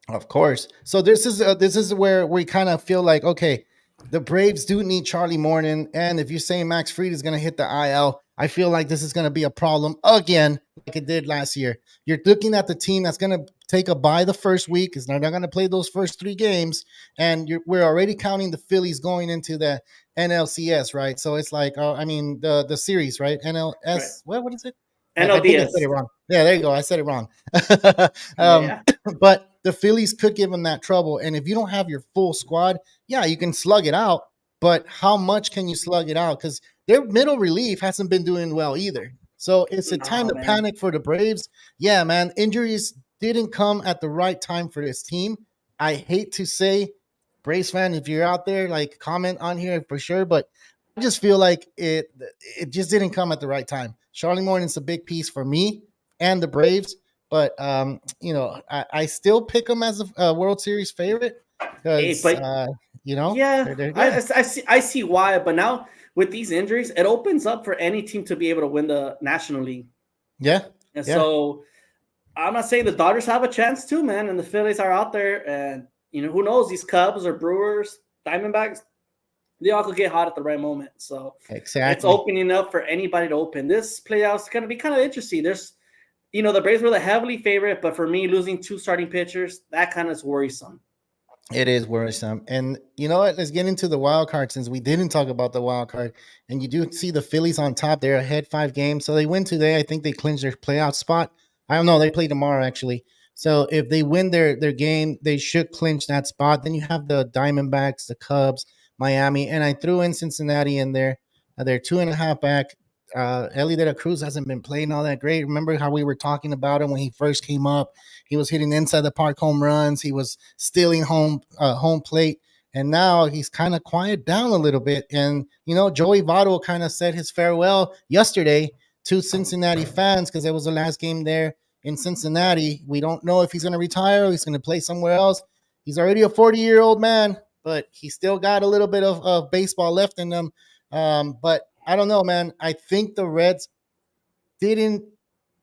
Of course. So this is where we kind of feel like, okay, the Braves do need Charlie Morton, and if you're saying Max Fried is going to hit the IL, I feel like this is going to be a problem again, like it did last year. You're looking at the team that's going to take a bye the first week because they're not going to play those first 3 games, and we're already counting the Phillies going into the NLCS, right? So it's like, the series, right? NLS. Right. What is it? NLDS. I think I said it wrong. Yeah, there you go. I said it wrong. But the Phillies could give them that trouble. And if you don't have your full squad, yeah, you can slug it out. But how much can you slug it out? Because their middle relief hasn't been doing well either. So it's a time to panic for the Braves. Yeah, man, injuries didn't come at the right time for this team. I hate to say, Braves fan, if you're out there, like, comment on here for sure. But I just feel like it just didn't come at the right time. Charlie Morton's a big piece for me and the Braves. But, I still pick them as a World Series favorite because, I see why. But now with these injuries, it opens up for any team to be able to win the National League. Yeah. And so I'm not saying the Dodgers have a chance too, man. And the Phillies are out there. And, who knows? These Cubs or Brewers, Diamondbacks, they all could get hot at the right moment. So exactly, it's opening up for anybody to open. This playoff's going to be kind of interesting. There's the Braves were the heavily favorite, but for me, losing 2 starting pitchers, that kind of is worrisome. It is worrisome. And you know what? Let's get into the wild card, since we didn't talk about the wild card. And you do see the Phillies on top. They're ahead 5 games. So they win today. I think they clinch their playoff spot. I don't know. They play tomorrow, actually. So if they win their game, they should clinch that spot. Then you have the Diamondbacks, the Cubs, Miami. And I threw in Cincinnati in there. They're 2.5 back. Ellie De La Cruz hasn't been playing all that great. Remember how we were talking about him when he first came up? He was hitting inside the park home runs. He was stealing home plate. And now he's kind of quiet down a little bit. And, Joey Votto kind of said his farewell yesterday to Cincinnati fans because it was the last game there in Cincinnati. We don't know if he's going to retire or he's going to play somewhere else. He's already a 40-year-old man, but he still got a little bit of baseball left in him. But I don't know, man. I think the Reds didn't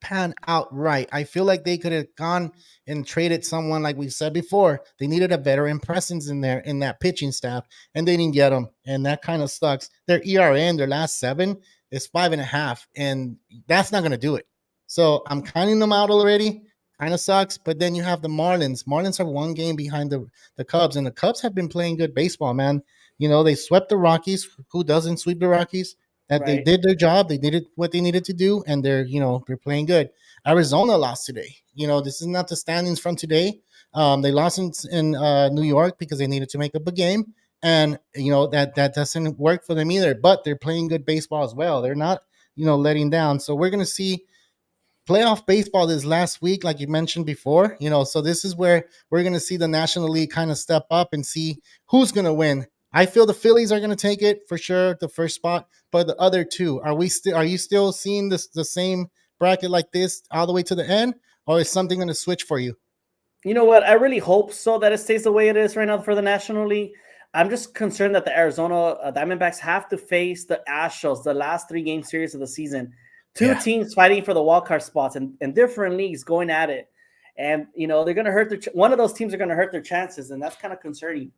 pan out right. I feel like they could have gone and traded someone, like we said before. They needed a veteran presence in there in that pitching staff, and they didn't get them, and that kind of sucks. Their ERA in their last 7 is 5.5, and that's not going to do it. So I'm counting them out already. Kind of sucks. But then you have the Marlins. Marlins are 1 game behind the Cubs, and the Cubs have been playing good baseball, man. They swept the Rockies. Who doesn't sweep the Rockies? That They did their job. They did what they needed to do, and they're playing good. Arizona lost today. This is not the standings from today. They lost in New York because they needed to make up a game, and that doesn't work for them either. But they're playing good baseball as well. They're not letting down. So we're gonna see playoff baseball this last week, like you mentioned before. So this is where we're gonna see the National League kind of step up and see who's gonna win. I feel the Phillies are gonna take it for sure, the first spot, but the other two, are you still seeing the same bracket like this all the way to the end, or is something gonna switch for you? You know what? I really hope so that it stays the way it is right now for the National League. I'm just concerned that the Arizona Diamondbacks have to face the Astros the last 3-game series of the season. Two teams fighting for the wild card spots in different leagues going at it. And, they're going to hurt one of those teams are going to hurt their chances, and that's kind of concerning.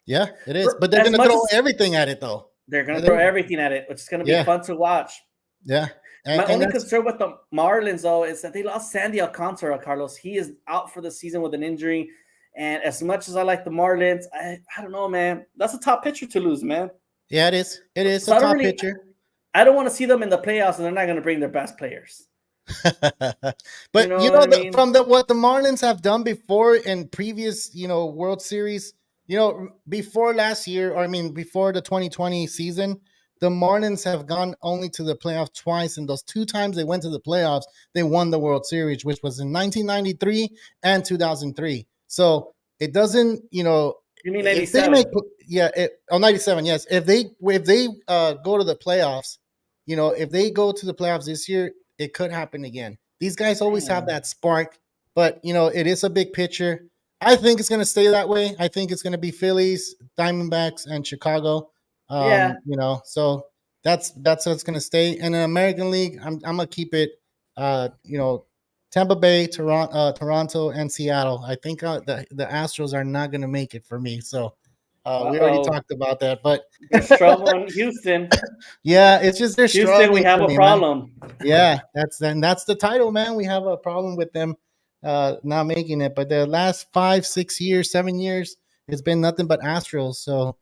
Yeah, it is. But they're going to throw everything at it, though. They're going to throw everything at it, which is going to be fun to watch. Yeah. My only concern with the Marlins, though, is that they lost Sandy Alcantara, Carlos. He is out for the season with an injury. And as much as I like the Marlins, I don't know, man. That's a top pitcher to lose, man. Yeah, it is. It is a top pitcher. I don't want to see them in the playoffs, and they're not going to bring their best players. But from what the Marlins have done before in previous, World Series, before last year, before the 2020 season, the Marlins have gone only to the playoffs twice, and those 2 times they went to the playoffs, they won the World Series, which was in 1993 and 2003. So it doesn't, You mean 97? 97, yes. If they go to the playoffs, if they go to the playoffs this year, it could happen again. These guys always have that spark, but it is a big picture. I think it's going to stay that way. I think it's going to be Phillies, Diamondbacks, and Chicago. So that's how it's going to stay. And in American League, I'm going to keep it, Tampa Bay, Toronto, and Seattle. I think the Astros are not going to make it for me. So we already talked about that. But there's trouble in Houston. Yeah, it's just they're Houston. struggling. We have a problem. Man. Yeah, that's the title, man. We have a problem with them not making it. But the last 5, 6 years, 7 years, it's been nothing but Astros. So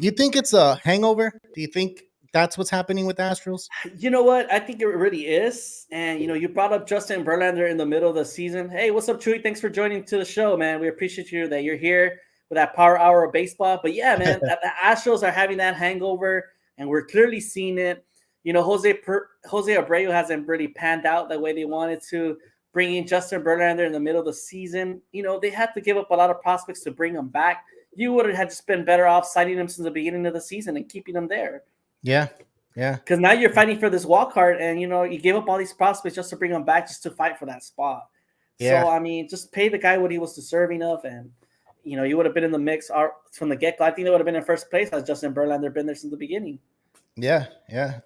you think it's a hangover? Do you think that's what's happening with Astros? You know what? I think it really is. And, you brought up Justin Verlander in the middle of the season. Hey, what's up, Chewy? Thanks for joining to the show, man. We appreciate you that you're here with that power hour of baseball. But, yeah, man, the Astros are having that hangover, and we're clearly seeing it. Jose Abreu hasn't really panned out the way they wanted to. Bringing Justin Verlander in the middle of the season, they had to give up a lot of prospects to bring him back. You would have had just been better off signing him since the beginning of the season and keeping him there. Yeah. Because now you're fighting for this wild card, and you gave up all these prospects just to bring them back, just to fight for that spot. Yeah. So just pay the guy what he was deserving of, and you would have been in the mix from the get go. I think they would have been in first place had Justin Verlander been there since the beginning. Yeah,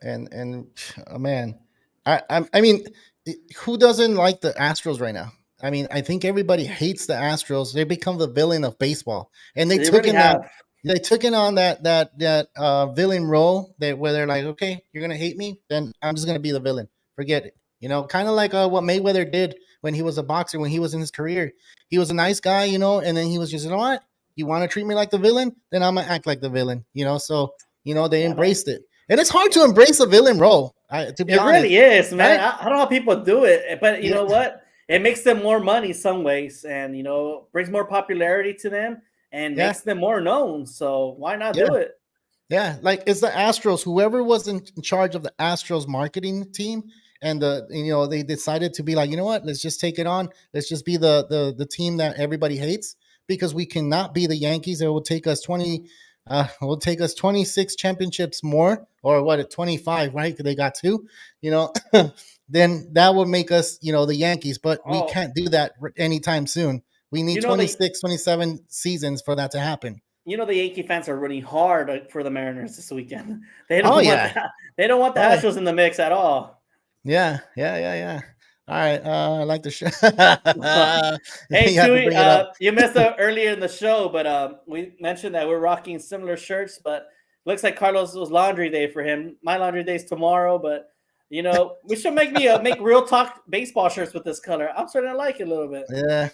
and oh, man, I mean, who doesn't like the Astros right now? I think everybody hates the Astros. They become the villain of baseball, and they took in that villain role where they're like, okay, you're gonna hate me, then I'm just gonna be the villain. Forget it. Kind of like what Mayweather did when he was a boxer, when he was in his career. He was a nice guy, and then he was just, what? You want to treat me like the villain? Then I'm gonna act like the villain. So they embraced it, and it's hard to embrace a villain role. To be honest, it really is, man. Right? I don't know how people do it, but you know what? It makes them more money some ways, and brings more popularity to them, and makes them more known. So why not do it? Yeah, like it's the Astros. Whoever was in charge of the Astros marketing team, and they decided to be like, what? Let's just take it on. Let's just be the team that everybody hates, because we cannot be the Yankees. It will take us 26 championships more, or what? At 25, right? They got 2. Then that would make us, the Yankees. But we can't do that anytime soon. We need 26, 27 seasons for that to happen. The Yankee fans are running hard for the Mariners this weekend. They don't want the Astros in the mix at all. Yeah. All right, I like the show. Hey, Chewy, you missed it earlier in the show, but we mentioned that we're rocking similar shirts, but looks like Carlos was laundry day for him. My laundry day is tomorrow, but we should make real talk baseball shirts with this color. I'm starting to like it a little bit. Yeah,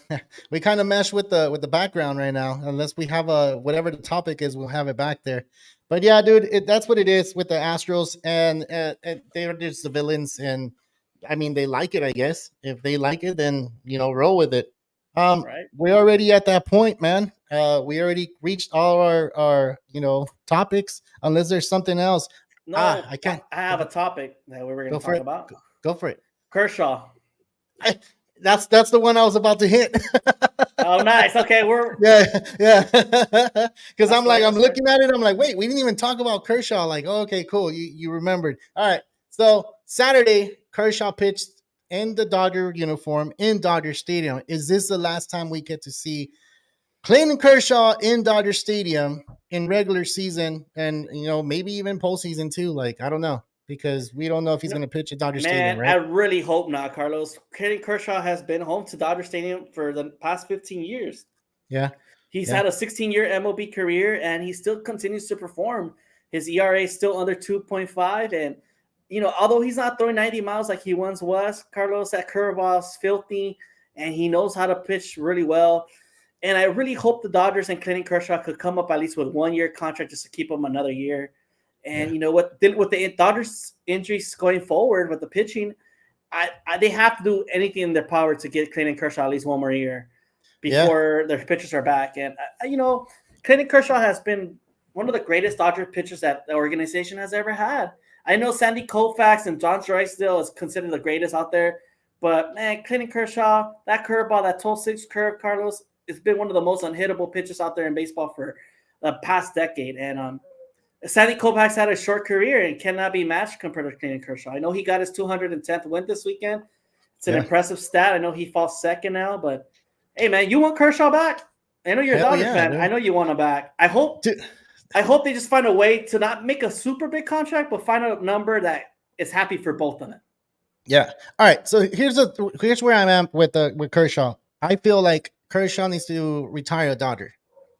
we kind of mesh with the background right now. Unless we have whatever the topic is, we'll have it back there. But yeah, dude, that's what it is with the Astros, and they're just the villains. And they like it, I guess. If they like it, then roll with it. Right. We're already at that point, man. We already reached all our topics. Unless there's something else. No, I can't. I have a topic that we were going Go to for talk it. about. Go for it. Kershaw. That's the one I was about to hit. Oh, nice. Okay, Yeah, yeah. Because that's fair. I'm That's fair. looking at it. I'm like, wait, we didn't even talk about Kershaw. Like, oh, okay, cool. You remembered. All right. So Saturday, Kershaw pitched in the Dodger uniform in Dodger Stadium. Is this the last time we get to see Clayton Kershaw in Dodger Stadium in regular season, and maybe even postseason too? Like, I don't know, because we don't know if he's going to pitch at Dodger Stadium, Man, I right? really hope not, Carlos. Clayton Kershaw has been home to Dodger Stadium for the past 15 years. Yeah. He's Yeah. had a 16-year MLB career, and he still continues to perform. His ERA is still under 2.5, and although he's not throwing 90 miles like he once was, Carlos, that curveball's filthy, and he knows how to pitch really well. And I really hope the Dodgers and Clayton Kershaw could come up at least with 1 year contract just to keep him another year. And with the Dodgers injuries going forward with the pitching, they have to do anything in their power to get Clayton Kershaw at least 1 more year before their pitchers are back. And Clayton Kershaw has been one of the greatest Dodger pitchers that the organization has ever had. I know Sandy Koufax and John Drysdale is considered the greatest out there, but man, Clayton Kershaw, that curveball, that 12-6 curve, Carlos, it's been one of the most unhittable pitchers out there in baseball for the past decade. And Sandy Koufax had a short career and cannot be matched compared to Clayton Kershaw. I know he got his 210th win this weekend. It's an impressive stat. I know he falls second now, but hey, man, you want Kershaw back? I know you're a Dodgers fan. Dude. I know you want him back. I hope they just find a way to not make a super big contract, but find a number that is happy for both of them. Yeah. All right. So here's where I'm at with Kershaw. I feel like Kershaw needs to retire a Dodger.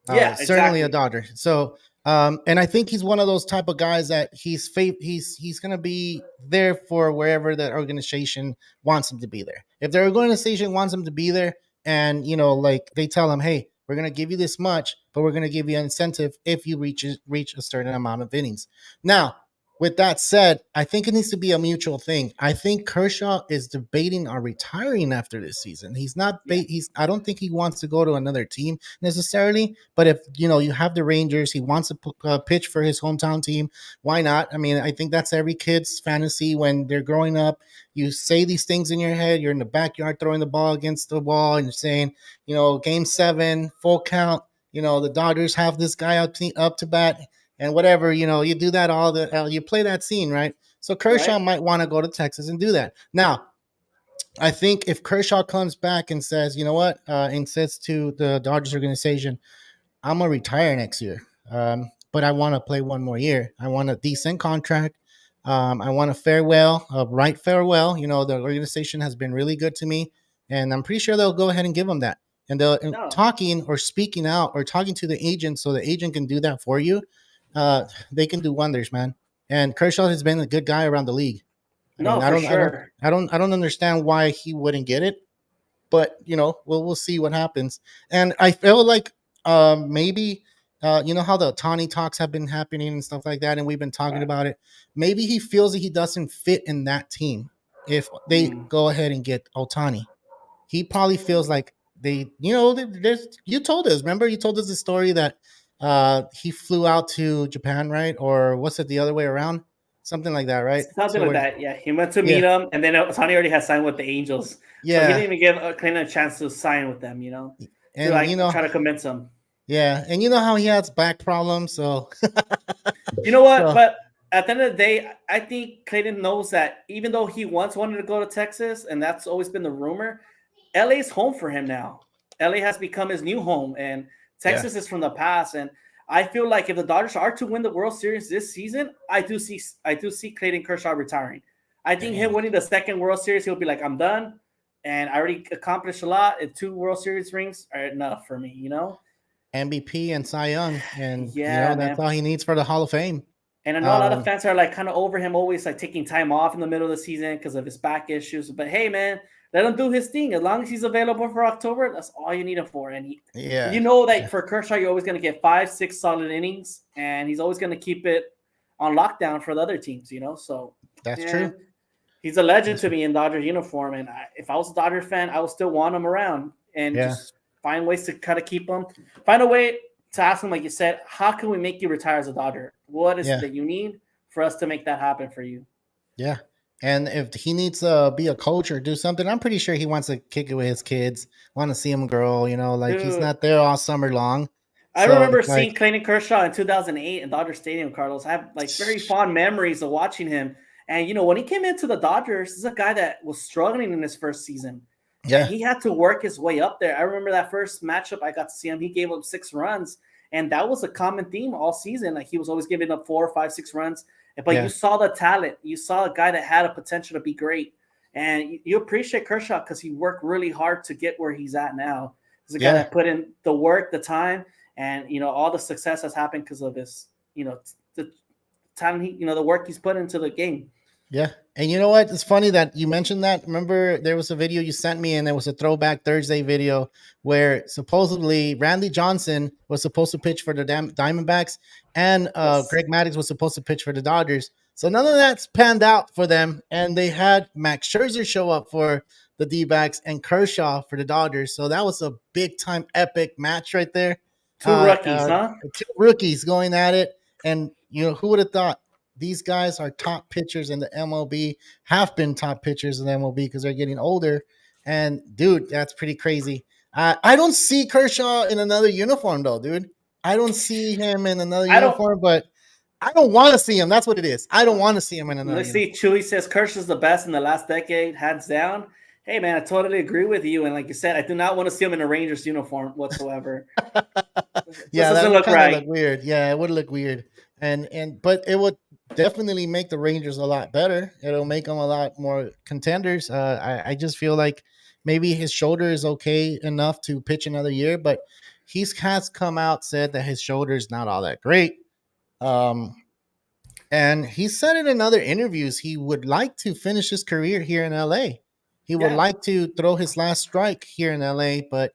Certainly a Dodger. So, and I think he's one of those type of guys that he's going to be there for wherever that organization wants him to be there. If their organization wants him to be there, and like they tell him, hey, we're going to give you this much, but we're going to give you an incentive if you reach a certain amount of innings. Now, with that said, I think it needs to be a mutual thing. I think Kershaw is debating on retiring after this season. He's not. I don't think he wants to go to another team necessarily. But if you have the Rangers, he wants to pitch for his hometown team. Why not? I mean, I think that's every kid's fantasy when they're growing up. You say these things in your head. You're in the backyard throwing the ball against the wall, and you're saying, Game 7, full count. The Dodgers have this guy up to bat. And whatever, you do that you play that scene, right? So Kershaw might want to go to Texas and do that. Now, I think if Kershaw comes back and says, you know what, and says to the Dodgers organization, I'm going to retire next year, but I want to play 1 more year. I want a decent contract. I want a right farewell. The organization has been really good to me, and I'm pretty sure they'll go ahead and give him that. And they'll talking or speaking out or talking to the agent so the agent can do that for you. They can do wonders, man. And Kershaw has been a good guy around the league. I don't understand why he wouldn't get it, but we'll see what happens. And I feel like maybe how the Ohtani talks have been happening and stuff like that, and we've been talking about it. Maybe he feels that he doesn't fit in that team if they go ahead and get Ohtani. He probably feels like you told us, remember you told us the story that he flew out to Japan, right? Or what's it the other way around? Something like that, right? Something like that. Yeah. He went to meet him, and then Ohtani already had signed with the Angels. Yeah. So he didn't even give Clayton a chance to sign with them, and to try to convince him. Yeah. And you know how he has back problems. So you know what? But at the end of the day, I think Clayton knows that even though he once wanted to go to Texas, and that's always been the rumor, LA's home for him now. LA has become his new home, and Texas is from the past. And I feel like if the Dodgers are to win the World Series this season, I do see Clayton Kershaw retiring. I think him winning the second World Series, he'll be like, I'm done, and I already accomplished a lot. And 2 World Series rings are enough for me, MVP and Cy Young, and that's all he needs for the Hall of Fame. And I know a lot of fans are like kind of over him, always like taking time off in the middle of the season because of his back issues. But hey, man, let him do his thing. As long as he's available for October, that's all you need him for. And for Kershaw, you're always going to get 5-6 solid innings, and he's always going to keep it on lockdown for the other teams. So that's true. He's a legend to me in Dodgers uniform, and if I was a Dodger fan, I would still want him around and just find ways to kind of keep him. Find a way to ask him, like you said, how can we make you retire as a Dodger? What is it that you need? for us to make that happen for you. Yeah. And if he needs to be a coach or do something, I'm pretty sure he wants to kick it with his kids, want to see them grow, like he's Dude, not there all summer long. I So remember it's like, seeing Clayton Kershaw in 2008 in Dodger Stadium, Carlos. I have like very fond memories of watching him. And, when he came into the Dodgers, this is a guy that was struggling in his first season. yeah, And he had to work his way up there. I remember that first matchup I got to see him. He gave up 6 runs. And that was a common theme all season. Like he was always giving up 4, 5, 6 runs. But yeah, you saw the talent. You saw a guy that had a potential to be great. And you appreciate Kershaw because he worked really hard to get where he's at now. He's a guy that put in the work, the time, and all the success has happened because of his, the talent, the work he's put into the game. Yeah. And you know what? It's funny that you mentioned that. Remember, there was a video you sent me, and there was a Throwback Thursday video where supposedly Randy Johnson was supposed to pitch for the Diamondbacks, and Greg Maddux was supposed to pitch for the Dodgers. So none of that's panned out for them, and they had Max Scherzer show up for the D-backs and Kershaw for the Dodgers. So that was a big-time epic match right there. Two rookies going at it. And, who would have thought? These guys are top pitchers in the MLB, have been top pitchers in the MLB because they're getting older. And, dude, that's pretty crazy. I don't see Kershaw in another uniform, though, dude. I don't see him in another uniform, but I don't want to see him. That's what it is. I don't want to see him in another uniform. Let's see. Chewy says Kershaw's the best in the last decade, hands down. Hey, man, I totally agree with you. And like you said, I do not want to see him in a Rangers uniform whatsoever. Yeah, that would kind of look weird. Yeah, it would look weird. But it would definitely make the Rangers a lot better. It'll make them a lot more contenders. I just feel like maybe his shoulder is okay enough to pitch another year, but he has come out, said that his shoulder is not all that great. And he said in other interviews he would like to finish his career here in LA. He would like to throw his last strike here in LA, but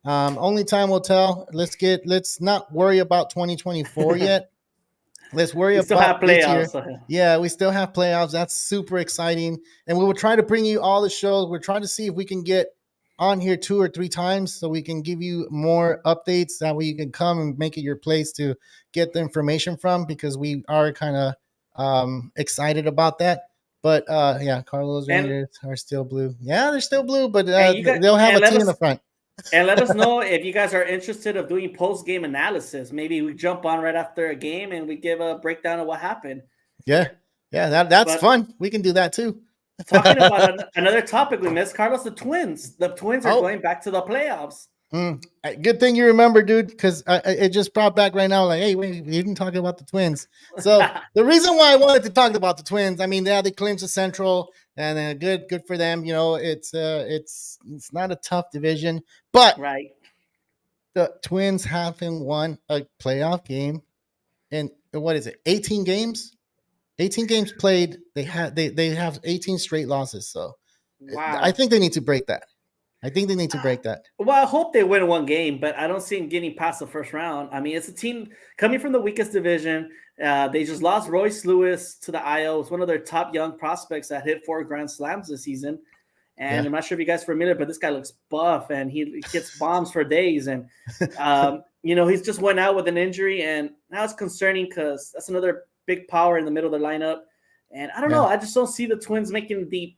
only time will tell. Let's not worry about 2024 yet. Let's worry about this year. Yeah, we still have playoffs. That's super exciting. And we will try to bring you all the shows. We're trying to see if we can get on here 2 or 3 times so we can give you more updates. That way you can come and make it your place to get the information from, because we are kind of excited about that. But yeah, Carlos Rangers are still blue. Yeah, they're still blue, but they'll have a team in the front. And let us know if you guys are interested of doing post-game analysis. Maybe we jump on right after a game and we give a breakdown of what happened. Yeah, that's fun. We can do that too. Talking about another topic we missed, Carlos, the Twins. The Twins are going back to the playoffs. Good thing you remember, dude, because it just brought back right now. Like, hey, wait, we didn't talk about the Twins. So the reason why I wanted to talk about the Twins, I mean, yeah, they clinched the Central, and good for them. It's not a tough division, but the Twins haven't won a playoff game in, what is it, 18 games? 18 games played. They have 18 straight losses. So I think they need to break that. Well, I hope they win one game, but I don't see them getting past the first round. I mean, it's a team coming from the weakest division. They just lost Royce Lewis to the IL. It's one of their top young prospects that hit 4 grand slams this season. And I'm not sure if you guys are familiar, but this guy looks buff and he hits bombs for days. And, he's just went out with an injury. And now it's concerning because that's another big power in the middle of the lineup. And I don't know. I just don't see the Twins making the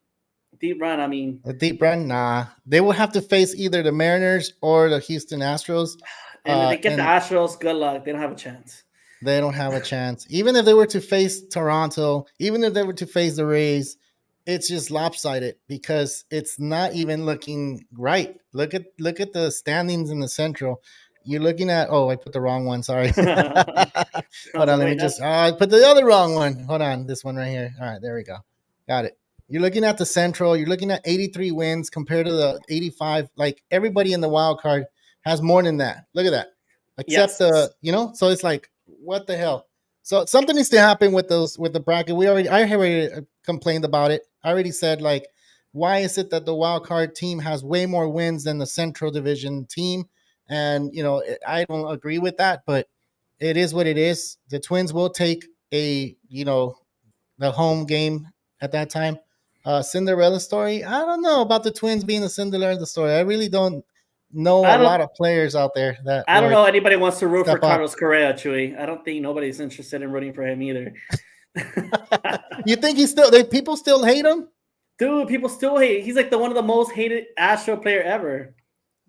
deep run. I mean, a deep run, nah. They will have to face either the Mariners or the Houston Astros. And if they get the Astros, good luck. They don't have a chance. They don't have a chance. Even if they were to face Toronto, even if they were to face the Rays, it's just lopsided because it's not even looking right. Look at the standings in the Central. You're looking at, I put the wrong one. Sorry. Hold on. Let me just, I put the other wrong one. Hold on. This one right here. All right. There we go. Got it. You're looking at the Central. You're looking at 83 wins compared to the 85. Like everybody in the wild card has more than that. Look at that. Except so it's like, what the hell? So something needs to happen with the bracket. I already complained about it. I already said, like, why is it that the wild card team has way more wins than the Central Division team? And, I don't agree with that, but it is what it is. The Twins will take the home game at that time. Cinderella story. I don't know about the Twins being the Cinderella story. I really don't know a lot of players out there that I don't know anybody wants to root for Carlos Correa, Chewy. I don't think nobody's interested in rooting for him either. You think people still hate him? Dude, people still hate. He's like one of the most hated Astro player ever.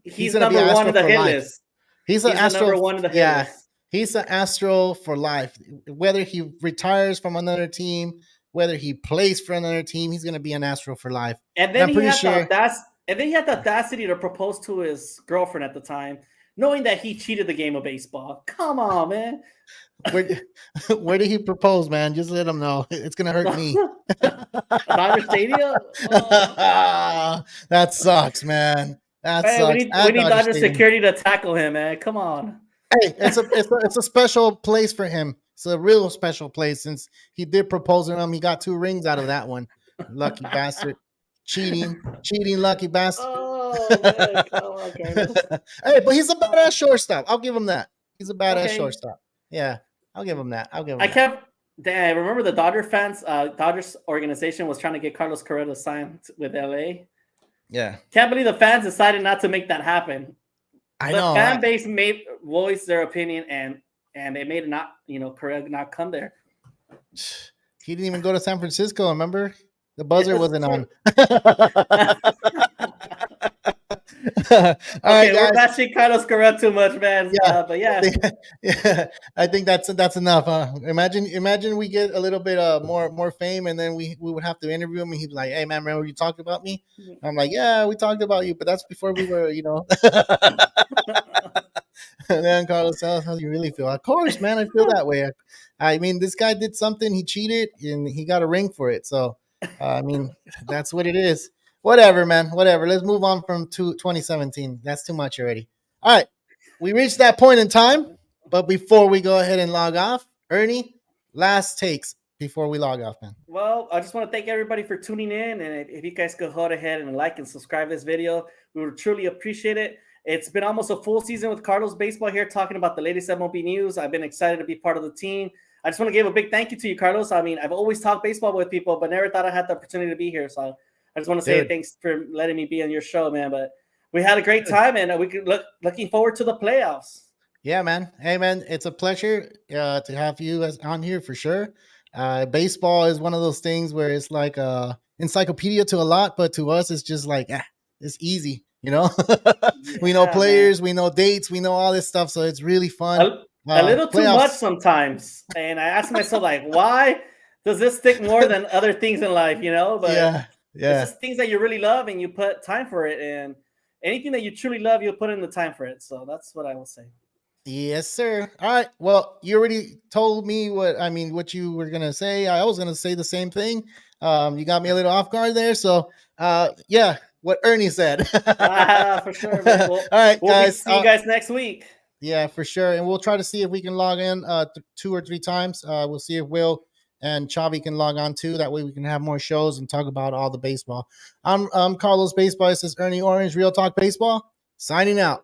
He's gonna be number an one Astro in the for hit life. list. He's an Astro. Number one in the hit Yeah, list. he's an Astro for life. Whether he retires from another team, whether he plays for another team, he's gonna be an Astro for life. And then I'm pretty he sure. he had the audacity to propose to his girlfriend at the time, knowing that he cheated the game of baseball. Come on, man. Where did he propose, man? Just let him know. It's gonna hurt me. Dodger Stadium. Oh. That sucks, man. That sucks. We need Dodger security to tackle him, man. Come on. Hey, it's a special place for him. It's a real special place since he did propose to him. He got 2 rings out of that one. Lucky bastard. Cheating, lucky bastard. Oh, man. Come on, Carlos. Hey, but he's a badass shortstop. I'll give him that. He's a badass shortstop. Yeah, I'll give him that. Damn, remember the Dodgers organization was trying to get Carlos Correa to sign with LA? Yeah. Can't believe the fans decided not to make that happen. I know. The fan base voiced their opinion and they made it not, Correa not come there. He didn't even go to San Francisco, remember? The buzzer wasn't on. All right, we're bashing Carlos Correa too much, man. Yeah, but yeah. I think that's enough. Imagine we get a little bit more fame, and then we would have to interview him, and he'd be like, "Hey, man, remember you talked about me?" I'm like, "Yeah, we talked about you, but that's before we were, And then Carlos tells how you really feel. Of course, man, I feel that way. I mean, this guy did something. He cheated, and he got a ring for it. So, I mean, that's what it is. Whatever, man. Whatever. Let's move on from 2017. That's too much already. All right. We reached that point in time. But before we go ahead and log off, Ernie, last takes before we log off, man. Well, I just want to thank everybody for tuning in. And if you guys could go ahead and like and subscribe this video, we would truly appreciate it. It's been almost a full season with Carlos Baseball here talking about the latest MLB news. I've been excited to be part of the team. I just want to give a big thank you to you, Carlos. I mean, I've always talked baseball with people, but never thought I had the opportunity to be here. So I just want to say thanks for letting me be on your show, man. But we had a great time, and we could looking forward to the playoffs. Yeah, man. Hey, man, it's a pleasure to have you on here for sure. Baseball is one of those things where it's like encyclopedia to a lot, but to us, it's just like it's easy. We know players, man. We know dates, we know all this stuff, so it's really fun. A little too much sometimes, and I ask myself, like, why does this stick more than other things in life? But yeah. It's just things that you really love, and you put time for it, and anything that you truly love, you'll put in the time for it. So that's what I will say. Yes, sir. All right. Well, you already told me what you were gonna say. I was gonna say the same thing. You got me a little off guard there. So, yeah. What Ernie said. For sure. Man. All right, guys. See you guys next week. Yeah, for sure. And we'll try to see if we can log in 2 or 3 times. We'll see if Will and Chavi can log on too. That way we can have more shows and talk about all the baseball. I'm Carlos Baseball. This is Ernie Orange, Real Talk Baseball. Signing out.